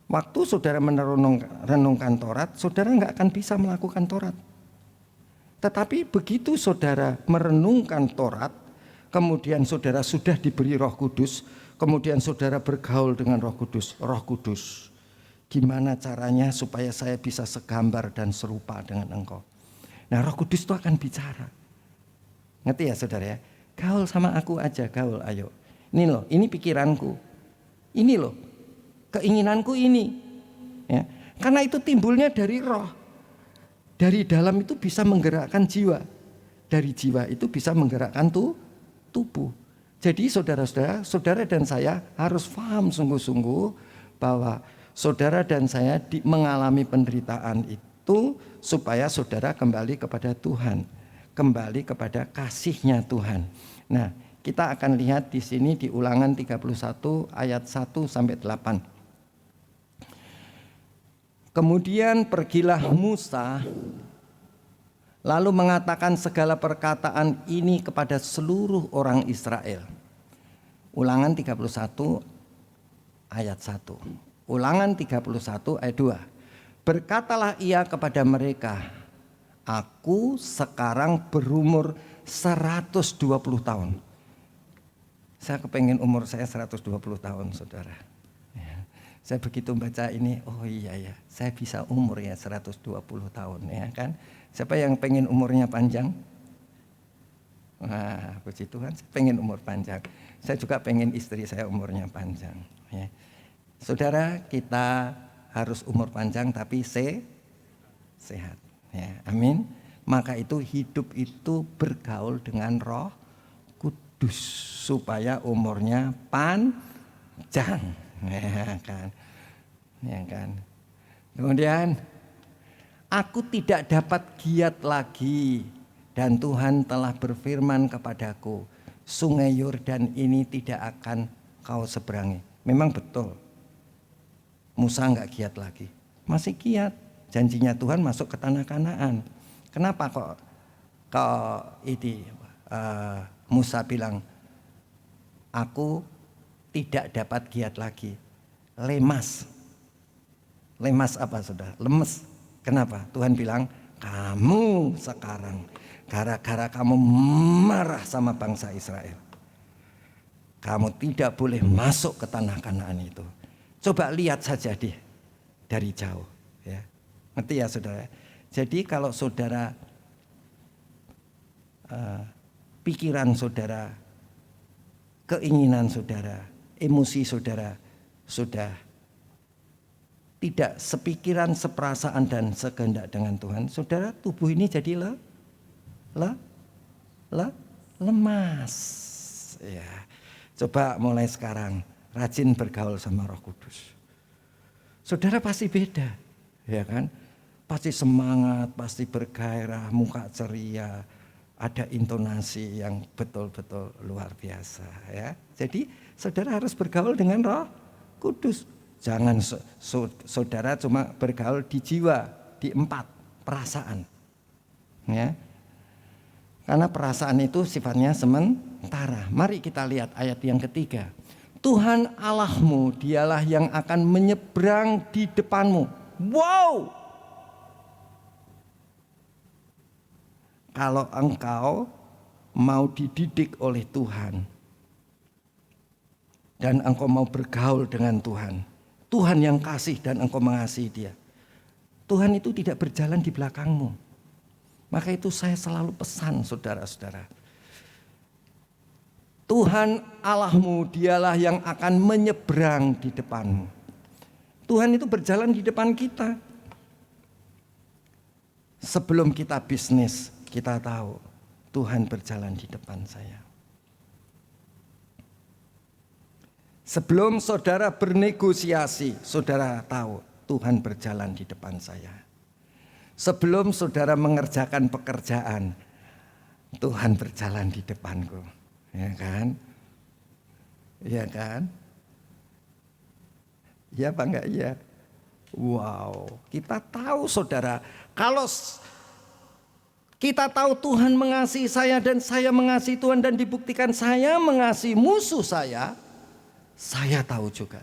Waktu saudara merenungkan Taurat, saudara nggak akan bisa melakukan Taurat. Tetapi begitu saudara merenungkan Taurat, kemudian saudara sudah diberi Roh Kudus, kemudian saudara bergaul dengan Roh Kudus, gimana caranya supaya saya bisa segambar dan serupa dengan engkau. Nah Roh Kudus itu akan bicara. Ngerti ya saudara ya? Gaul sama aku aja, gaul ayo. Ini loh, ini pikiranku. Ini loh, keinginanku ini. Ya. Karena itu timbulnya dari roh. Dari dalam itu bisa menggerakkan jiwa. Dari jiwa itu bisa menggerakkan tubuh. Jadi saudara dan saya harus paham sungguh-sungguh bahwa saudara dan saya mengalami penderitaan itu supaya saudara kembali kepada Tuhan, kembali kepada kasih-Nya Tuhan. Nah, kita akan lihat di sini di Ulangan 31 ayat 1 sampai 8. Kemudian pergilah Musa lalu mengatakan segala perkataan ini kepada seluruh orang Israel. Ulangan 31 ayat 1. Ulangan 31 ayat 2. Berkatalah ia kepada mereka, aku sekarang berumur 120 tahun. Saya kepengen umur saya 120 tahun saudara. Ya. Saya begitu baca ini, oh iya ya, saya bisa umur ya 120 tahun ya kan. Siapa yang pengen umurnya panjang? Wah, puji Tuhan, saya pengen umur panjang. Saya juga pengen istri saya umurnya panjang. Ya. Saudara, kita harus umur panjang tapi sehat. Ya, amin. Maka itu hidup itu bergaul dengan Roh Kudus supaya umurnya panjang. Ya kan. Ya kan. Kemudian Aku tidak dapat giat lagi, dan Tuhan telah berfirman kepadaku, sungai Yordan ini tidak akan kau seberangi. Memang betul, Musa enggak giat lagi, masih giat. Janjinya Tuhan masuk ke tanah Kanaan. Kenapa kok Musa bilang, aku tidak dapat giat lagi, lemas. Lemas apa saudara? Lemes. Kenapa? Tuhan bilang, kamu sekarang gara-gara kamu marah sama bangsa Israel, kamu tidak boleh masuk ke tanah Kanaan itu. Coba lihat saja dari jauh, ya. Ngerti ya saudara? Jadi kalau saudara pikiran saudara, keinginan saudara, emosi saudara sudah tidak sepikiran, seperasaan dan sekehendak dengan Tuhan, saudara, tubuh ini jadi lemas. Ya. Coba mulai sekarang rajin bergaul sama Roh Kudus. Saudara pasti beda, ya kan? Pasti semangat, pasti bergairah, muka ceria, ada intonasi yang betul-betul luar biasa, ya. Jadi saudara harus bergaul dengan Roh Kudus. Jangan saudara cuma bergaul di jiwa, di 4 perasaan, ya. Karena perasaan itu sifatnya sementara. Mari kita lihat ayat yang ketiga. Tuhan Allahmu, dialah yang akan menyeberang di depanmu. Wow! Kalau engkau mau dididik oleh Tuhan dan engkau mau bergaul dengan Tuhan, Tuhan yang kasih dan engkau mengasihi Dia, Tuhan itu tidak berjalan di belakangmu. Maka itu saya selalu pesan saudara-saudara, Tuhan Allahmu, dialah yang akan menyeberang di depanmu. Tuhan itu berjalan di depan kita. Sebelum kita bisnis, kita tahu Tuhan berjalan di depan saya. Sebelum saudara bernegosiasi, saudara tahu Tuhan berjalan di depan saya. Sebelum saudara mengerjakan pekerjaan, Tuhan berjalan di depanku. Ya kan? Ya kan? Ya apa enggak ya? Wow, kita tahu saudara, kalau kita tahu Tuhan mengasihi saya dan saya mengasihi Tuhan dan dibuktikan saya mengasihi musuh saya tahu juga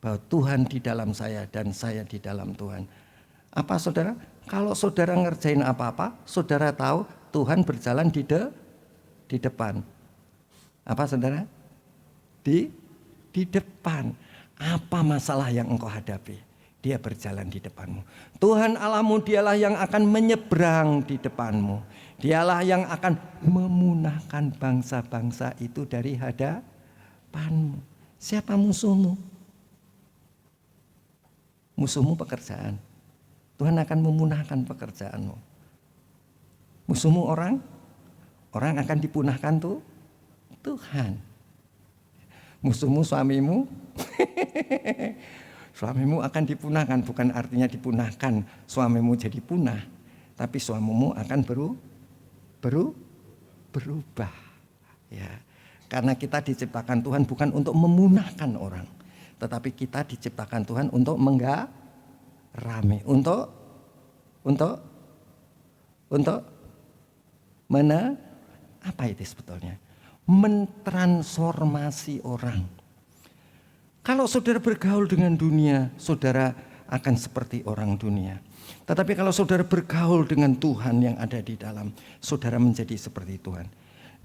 bahwa Tuhan di dalam saya dan saya di dalam Tuhan. Apa saudara? Kalau saudara ngerjain apa-apa, saudara tahu Tuhan berjalan di depan. Apa saudara? Di depan. Apa masalah yang engkau hadapi? Dia berjalan di depanmu. Tuhan Allahmu, dialah yang akan menyeberang di depanmu. Dialah yang akan memunahkan bangsa-bangsa itu dari hadapanmu. Siapa musuhmu? Musuhmu pekerjaan. Tuhan akan memunahkan pekerjaanmu. Musuhmu orang? Orang akan dipunahkan Tuhan. Musuhmu suamimu? Suamimu akan dipunahkan, bukan artinya dipunahkan suamimu jadi punah, tapi suamimu akan berubah. Ya. Karena kita diciptakan Tuhan bukan untuk memunahkan orang, tetapi kita diciptakan Tuhan untuk menggarami, untuk apa itu sebetulnya? Mentransformasi orang. Kalau saudara bergaul dengan dunia, saudara akan seperti orang dunia. Tetapi kalau saudara bergaul dengan Tuhan yang ada di dalam, saudara menjadi seperti Tuhan.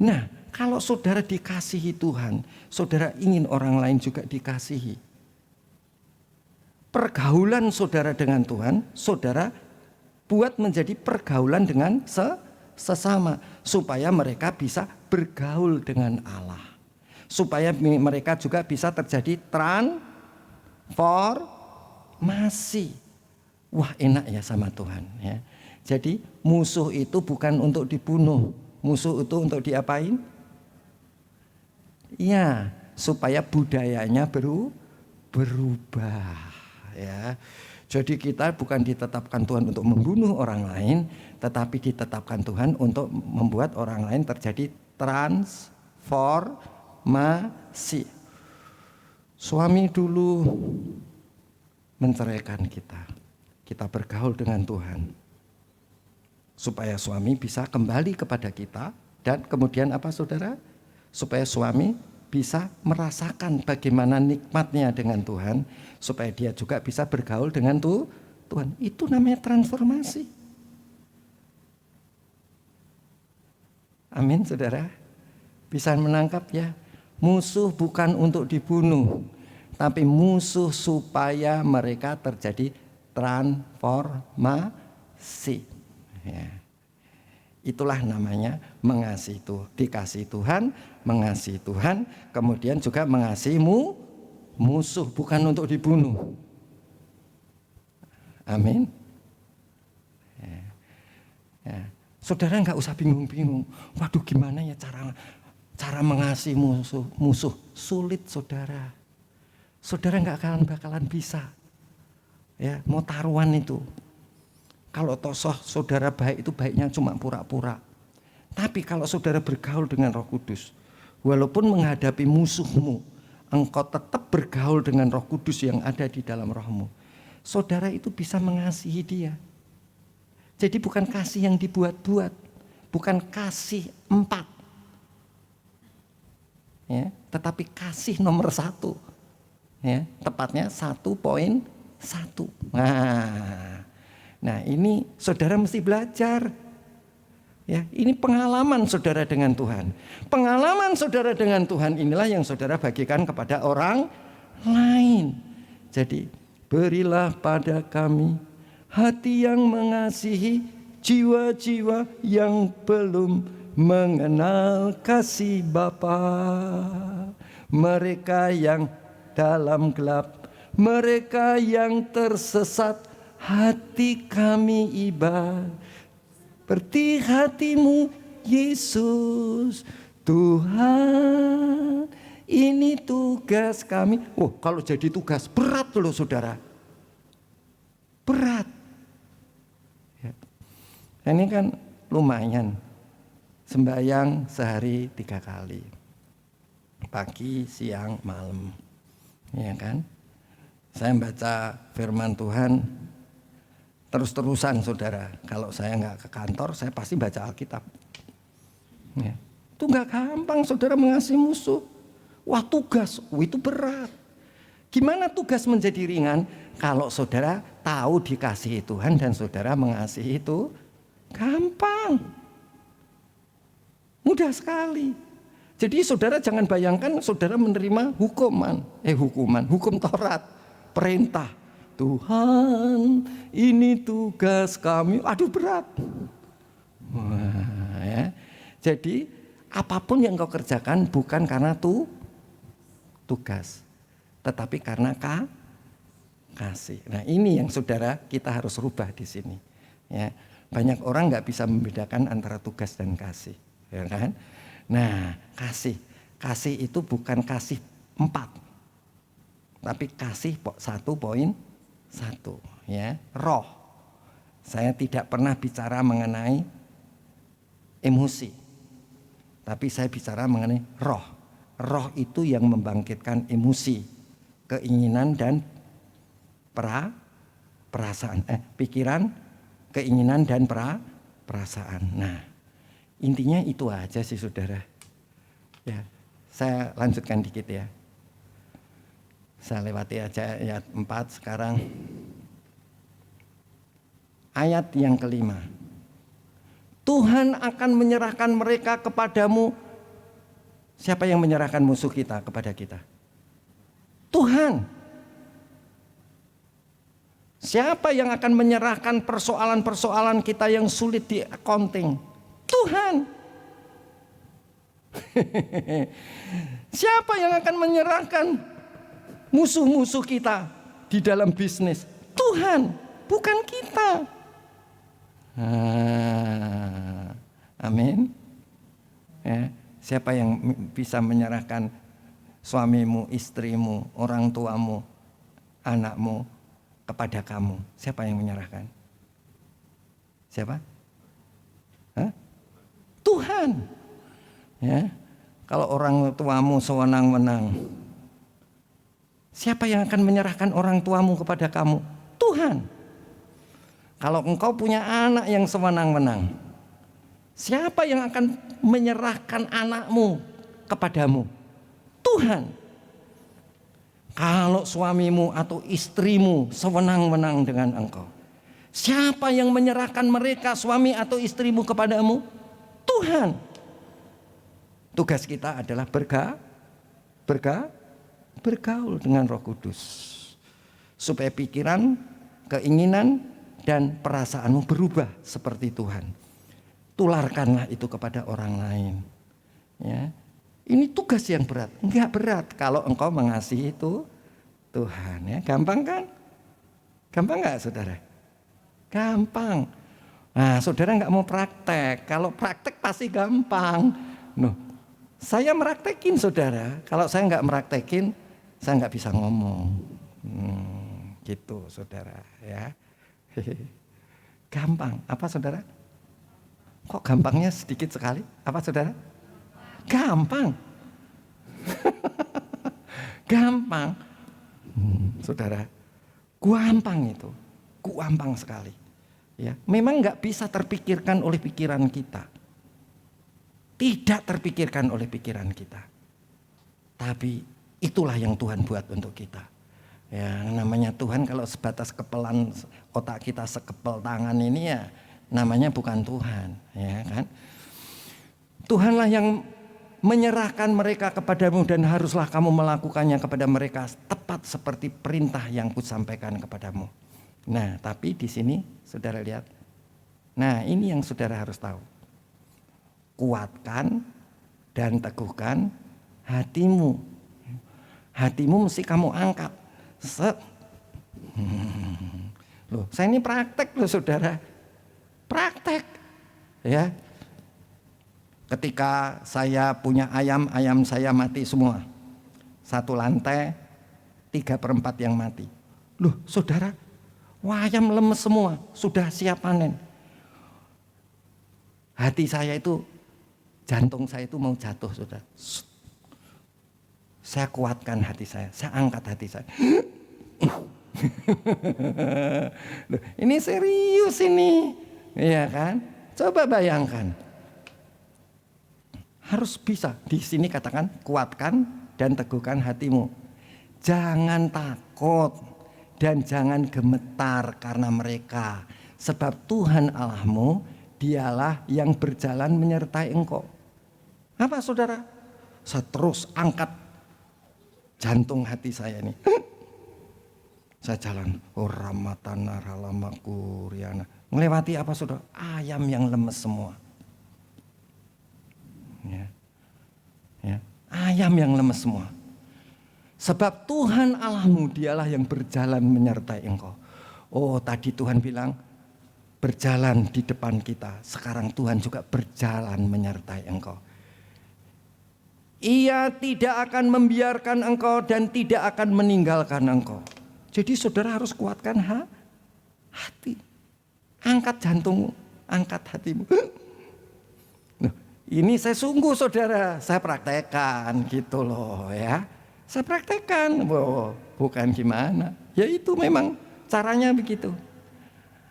Nah, kalau saudara dikasihi Tuhan, saudara ingin orang lain juga dikasihi. Pergaulan saudara dengan Tuhan, saudara buat menjadi pergaulan dengan sesama, supaya mereka bisa bergaul dengan Allah. Supaya mereka juga bisa terjadi transformasi. Wah, enak ya sama Tuhan ya. Jadi musuh itu bukan untuk dibunuh, musuh itu untuk diapain? Ya, supaya budayanya berubah ya. Jadi kita bukan ditetapkan Tuhan untuk membunuh orang lain, tetapi ditetapkan Tuhan untuk membuat orang lain terjadi transformasi. Suami dulu menceraikan kita. Kita bergaul dengan Tuhan. Supaya suami bisa kembali kepada kita. Dan kemudian apa saudara? Supaya suami bisa merasakan bagaimana nikmatnya dengan Tuhan, supaya dia juga bisa bergaul dengan Tuhan. Itu namanya transformasi. Amin saudara. Bisa menangkap ya. Musuh bukan untuk dibunuh, tapi musuh supaya mereka terjadi transformasi. Ya. Itulah namanya mengasihi Tuhan, dikasihi Tuhan, mengasihi Tuhan, kemudian juga mengasihi musuh, bukan untuk dibunuh. Amin. Ya. Saudara nggak usah bingung-bingung. Waduh, gimana ya cara mengasihi musuh? Sulit saudara. Saudara nggak bakalan bisa. Ya, mau taruhan itu. Kalau tosoh saudara baik itu baiknya cuma pura-pura. Tapi kalau saudara bergaul dengan Roh Kudus, walaupun menghadapi musuhmu, engkau tetap bergaul dengan Roh Kudus yang ada di dalam rohmu. Saudara itu bisa mengasihi dia. Jadi bukan kasih yang dibuat-buat, bukan kasih 4. Ya, tetapi kasih nomor 1. Ya, tepatnya 1.1. Nah, ini saudara mesti belajar. Ya, ini pengalaman saudara dengan Tuhan. Pengalaman saudara dengan Tuhan inilah yang saudara bagikan kepada orang lain. Jadi, berilah pada kami hati yang mengasihi jiwa-jiwa yang belum mengenal kasih Bapa. Mereka yang dalam gelap, mereka yang tersesat, hati kami iba seperti hatimu Yesus. Tuhan, ini tugas kami. Oh, kalau jadi tugas berat loh saudara. Berat. Ya. Ini kan lumayan. Sembahyang sehari 3 kali. Pagi, siang, malam. Ya kan? Saya baca firman Tuhan terus-terusan saudara. Kalau saya nggak ke kantor, saya pasti baca Alkitab. Ya. Itu nggak gampang saudara mengasihi musuh. Wah, tugas, itu berat. Gimana tugas menjadi ringan? Kalau saudara tahu dikasihi Tuhan dan saudara mengasihi itu, gampang. Mudah sekali. Jadi saudara jangan bayangkan saudara menerima hukum Taurat, perintah. Tuhan, ini tugas kami. Aduh, berat. Wah, ya. Jadi apapun yang kau kerjakan bukan karena tugas, tetapi karena kasih. Nah, ini yang saudara kita harus rubah di sini. Ya, banyak orang nggak bisa membedakan antara tugas dan kasih, ya kan? Nah, kasih itu bukan kasih 4, tapi kasih 1.1, ya, roh. Saya tidak pernah bicara mengenai emosi, tapi saya bicara mengenai roh. Roh itu yang membangkitkan emosi, keinginan dan perasaan, pikiran, keinginan dan perasaan. Nah, intinya itu aja sih saudara. Ya, saya lanjutkan dikit ya. Saya lewati aja ayat 4 sekarang. Ayat yang kelima. Tuhan akan menyerahkan mereka kepadamu. Siapa yang menyerahkan musuh kita kepada kita? Tuhan. Siapa yang akan menyerahkan persoalan-persoalan kita yang sulit di accounting? Tuhan. Siapa yang akan menyerahkan musuh-musuh kita di dalam bisnis? Tuhan, bukan kita. Amin. Ya, siapa yang bisa menyerahkan suamimu, istrimu, orang tuamu, anakmu kepada kamu, siapa yang menyerahkan? Siapa? Hah? Tuhan. Ya. Kalau orang tuamu sewenang-wenang, siapa yang akan menyerahkan orang tuamu kepada kamu? Tuhan. Kalau engkau punya anak yang sewenang-wenang, siapa yang akan menyerahkan anakmu kepadamu? Tuhan. Kalau suamimu atau istrimu sewenang-wenang dengan engkau, siapa yang menyerahkan mereka, suami atau istrimu, kepadamu? Tuhan. Tugas kita adalah bergaul dengan Roh Kudus, supaya pikiran, keinginan, dan perasaanmu berubah seperti Tuhan. Tularkanlah itu kepada orang lain. Ya, ini tugas yang berat. Enggak berat kalau engkau mengasihi itu Tuhan. Ya, gampang kan? Gampang nggak, saudara? Gampang. Nah, saudara nggak mau praktek. Kalau praktek pasti gampang. Noh, saya meraktekin, saudara. Kalau saya nggak meraktekin, saya nggak bisa ngomong. Gitu, saudara. Ya, gampang. Apa, saudara? Kok gampangnya sedikit sekali? Apa, saudara? Gampang. Gampang. Saudara, gampang itu. Gampang sekali. Ya, memang nggak bisa terpikirkan oleh pikiran kita. Tidak terpikirkan oleh pikiran kita. Tapi itulah yang Tuhan buat untuk kita. Ya, namanya Tuhan kalau sebatas kepelan otak kita sekepel tangan ini, ya namanya bukan Tuhan, ya kan? Tuhanlah yang menyerahkan mereka kepadamu, dan haruslah kamu melakukannya kepada mereka tepat seperti perintah yang kusampaikan kepadamu. Nah, tapi di sini saudara lihat. Nah, ini yang saudara harus tahu. Kuatkan dan teguhkan hatimu. Hatimu mesti kamu angkat. Loh, saya ini praktek loh, saudara. Praktek. Ya. Ketika saya punya ayam saya mati semua. Satu lantai 3/4 yang mati. Loh, saudara, ayam lemes semua, sudah siap panen. Hati saya itu, jantung saya itu mau jatuh, saudara. Saya kuatkan hati saya angkat hati saya. Loh, ini serius ini, iya kan? Coba bayangkan. Harus bisa. Di sini katakan kuatkan dan teguhkan hatimu. Jangan takut dan jangan gemetar karena mereka, sebab Tuhan Allahmu dialah yang berjalan menyertai engkau. Apa, saudara? Saya terus angkat jantung hati saya ini. Saya jalan, Ramatana Ralamaku Riana. Melewati apa, saudara? Ayam yang lemes semua. Ya. Ya. Ayam yang lemes semua. Sebab Tuhan Allahmu dialah yang berjalan menyertai engkau. Oh, tadi Tuhan bilang berjalan di depan kita. Sekarang Tuhan juga berjalan menyertai engkau. Ia tidak akan membiarkan engkau dan tidak akan meninggalkan engkau. Jadi saudara harus kuatkan hati. Angkat jantungmu, angkat hatimu. Nah, ini saya sungguh, saudara, saya praktekkan gitu loh ya. Saya praktekkan, bukan gimana. Ya itu memang caranya begitu.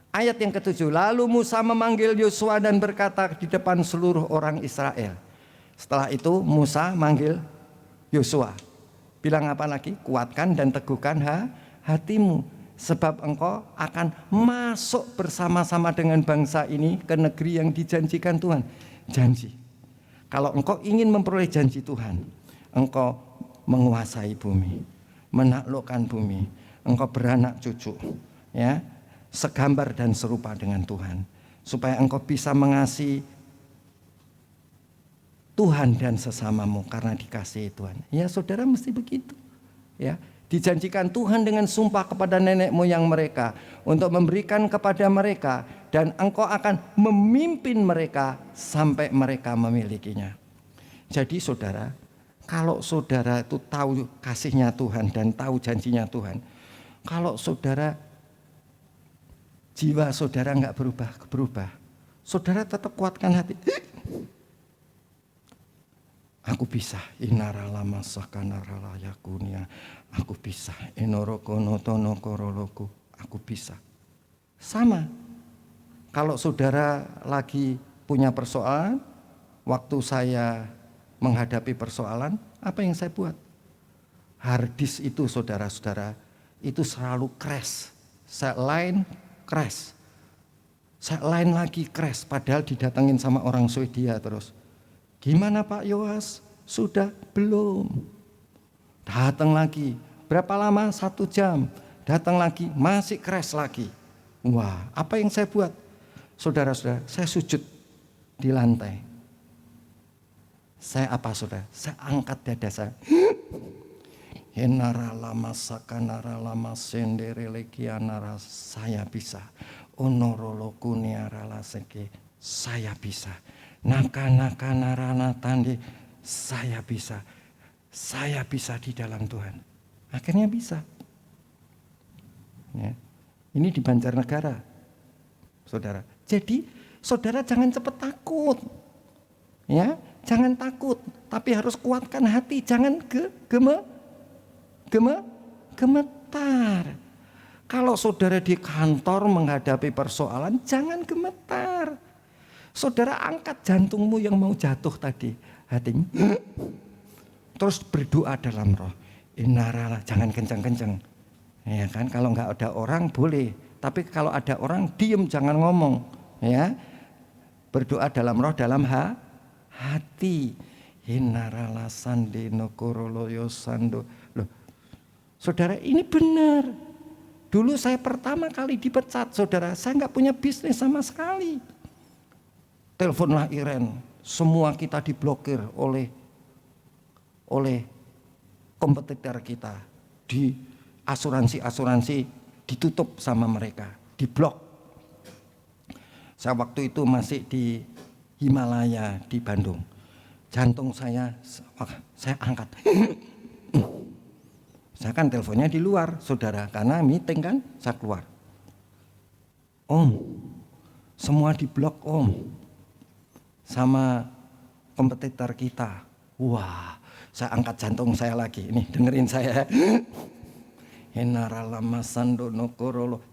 Ayat yang ke-7, lalu Musa memanggil Yosua dan berkata di depan seluruh orang Israel. Setelah itu Musa manggil Yosua. Bilang apa lagi? Kuatkan dan teguhkan hatimu, sebab engkau akan masuk bersama-sama dengan bangsa ini ke negeri yang dijanjikan Tuhan. Janji. Kalau engkau ingin memperoleh janji Tuhan, engkau menguasai bumi, menaklukkan bumi, engkau beranak cucu, ya, segambar dan serupa dengan Tuhan, supaya engkau bisa mengasihi Tuhan dan sesamamu karena dikasihi Tuhan. Ya, saudara mesti begitu. Ya, dijanjikan Tuhan dengan sumpah kepada nenek moyang mereka untuk memberikan kepada mereka, dan engkau akan memimpin mereka sampai mereka memilikinya. Jadi saudara, kalau saudara itu tahu kasihnya Tuhan dan tahu janjinya Tuhan, kalau saudara jiwa saudara nggak berubah, saudara tetap kuatkan hati. Aku bisa, inarala masakanarala yakunia. Aku bisa, inoroko notono koroloku. Aku bisa. Sama. Kalau saudara lagi punya persoalan, waktu saya menghadapi persoalan, apa yang saya buat? Harddisk itu saudara-saudara, itu selalu crash. Set lain crash. Set lain lagi crash, padahal didatengin sama orang Swedia terus. Gimana Pak Yoas? Sudah belum? Datang lagi. Berapa lama? 1 jam. Datang lagi, masih crash lagi. Wah, apa yang saya buat? Saudara-saudara, saya sujud di lantai. Saya apa saudara? Saya angkat dada saya. Saya bisa. Saya bisa. Naka narana tandi, saya bisa. Saya bisa di dalam Tuhan. Akhirnya bisa. Ya. Ini di Banjarnegara, saudara. Jadi saudara jangan cepat takut. Ya, jangan takut, tapi harus kuatkan hati, jangan gemetar. Kalau saudara di kantor menghadapi persoalan, jangan gemetar. Saudara angkat jantungmu yang mau jatuh tadi, hatinya. Terus berdoa dalam roh. Inarala, jangan kencang-kencang. Ya kan, kalau nggak ada orang boleh, tapi kalau ada orang diem, jangan ngomong. Ya, berdoa dalam roh, dalam hati. Inarala sandino koroloyo sando. Loh, saudara, ini benar. Dulu saya pertama kali dipecat, saudara, saya nggak punya bisnis sama sekali. Teleponlah Iren, semua kita diblokir oleh kompetitor kita. Di asuransi ditutup sama mereka, diblok. Saya waktu itu masih di Himalaya di Bandung. Jantung saya angkat. Saya kan teleponnya di luar, saudara, karena meeting kan, saya keluar. Om, semua diblok Om, sama kompetitor kita. Wah, saya angkat jantung saya lagi. Ini dengerin saya.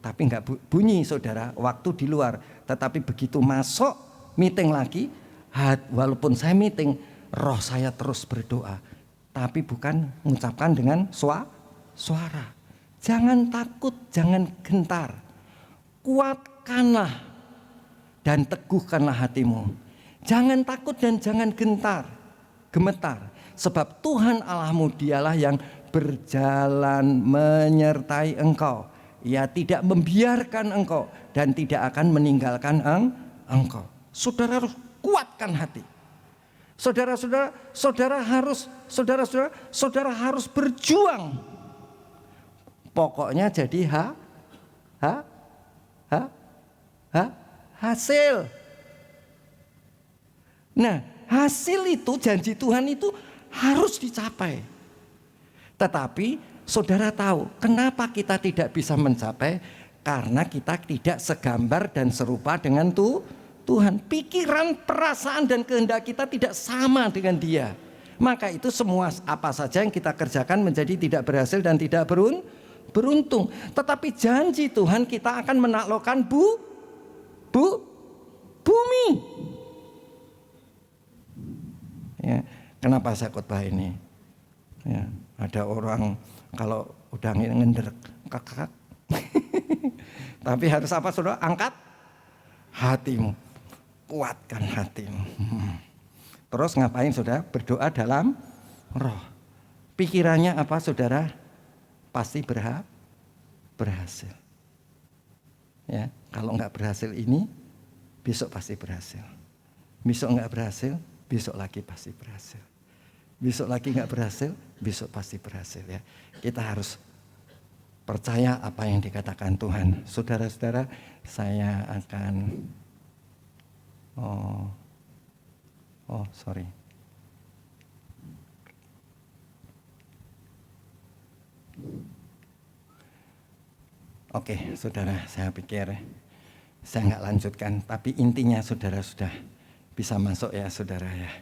Tapi nggak bunyi saudara waktu di luar. Tetapi begitu masuk meeting lagi, walaupun saya meeting, roh saya terus berdoa. Tapi bukan mengucapkan dengan suara. Jangan takut, jangan gentar. Kuatkanlah dan teguhkanlah hatimu. Jangan takut dan jangan gemetar. Sebab Tuhan Allahmu dialah yang berjalan menyertai engkau. Ia tidak membiarkan engkau dan tidak akan meninggalkan engkau. Saudara harus kuatkan hati. Saudara harus berjuang. Pokoknya jadi hasil. Nah, hasil itu, janji Tuhan itu harus dicapai. Tetapi saudara tahu kenapa kita tidak bisa mencapai? Karena kita tidak segambar dan serupa dengan Tuhan. Pikiran, perasaan dan kehendak kita tidak sama dengan Dia. Maka itu semua apa saja yang kita kerjakan menjadi tidak berhasil dan tidak beruntung. Tetapi janji Tuhan kita akan menaklukkan bumi. Ya, kenapa saya khotbah ini? Ya, ada orang kalau udah ngenderek kakak. Tapi harus apa saudara? Angkat hatimu, kuatkan hatimu. Terus ngapain saudara? Berdoa dalam roh. Pikirannya apa saudara? Pasti berhasil. Ya, kalau nggak berhasil ini, besok pasti berhasil. Besok nggak berhasil, besok lagi pasti berhasil. Besok lagi nggak berhasil, besok pasti berhasil ya. Kita harus percaya apa yang dikatakan Tuhan. Saudara-saudara, saya akan sorry. Oke, saudara, saya pikir Saya nggak lanjutkan, tapi intinya saudara sudah bisa masuk ya saudara ya.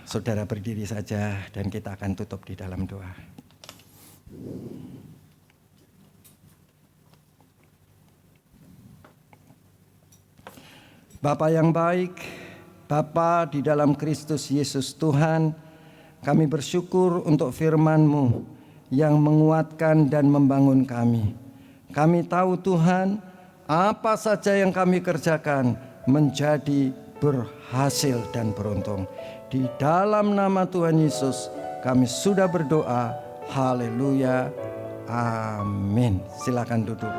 Saudara berdiri saja dan kita akan tutup di dalam doa. Bapa yang baik, Bapa di dalam Kristus Yesus Tuhan, kami bersyukur untuk firman-Mu yang menguatkan dan membangun kami. Kami tahu Tuhan, apa saja yang kami kerjakan menjadi berhasil dan beruntung. Di dalam nama Tuhan Yesus kami sudah berdoa. Haleluya. Amin. Silakan duduk.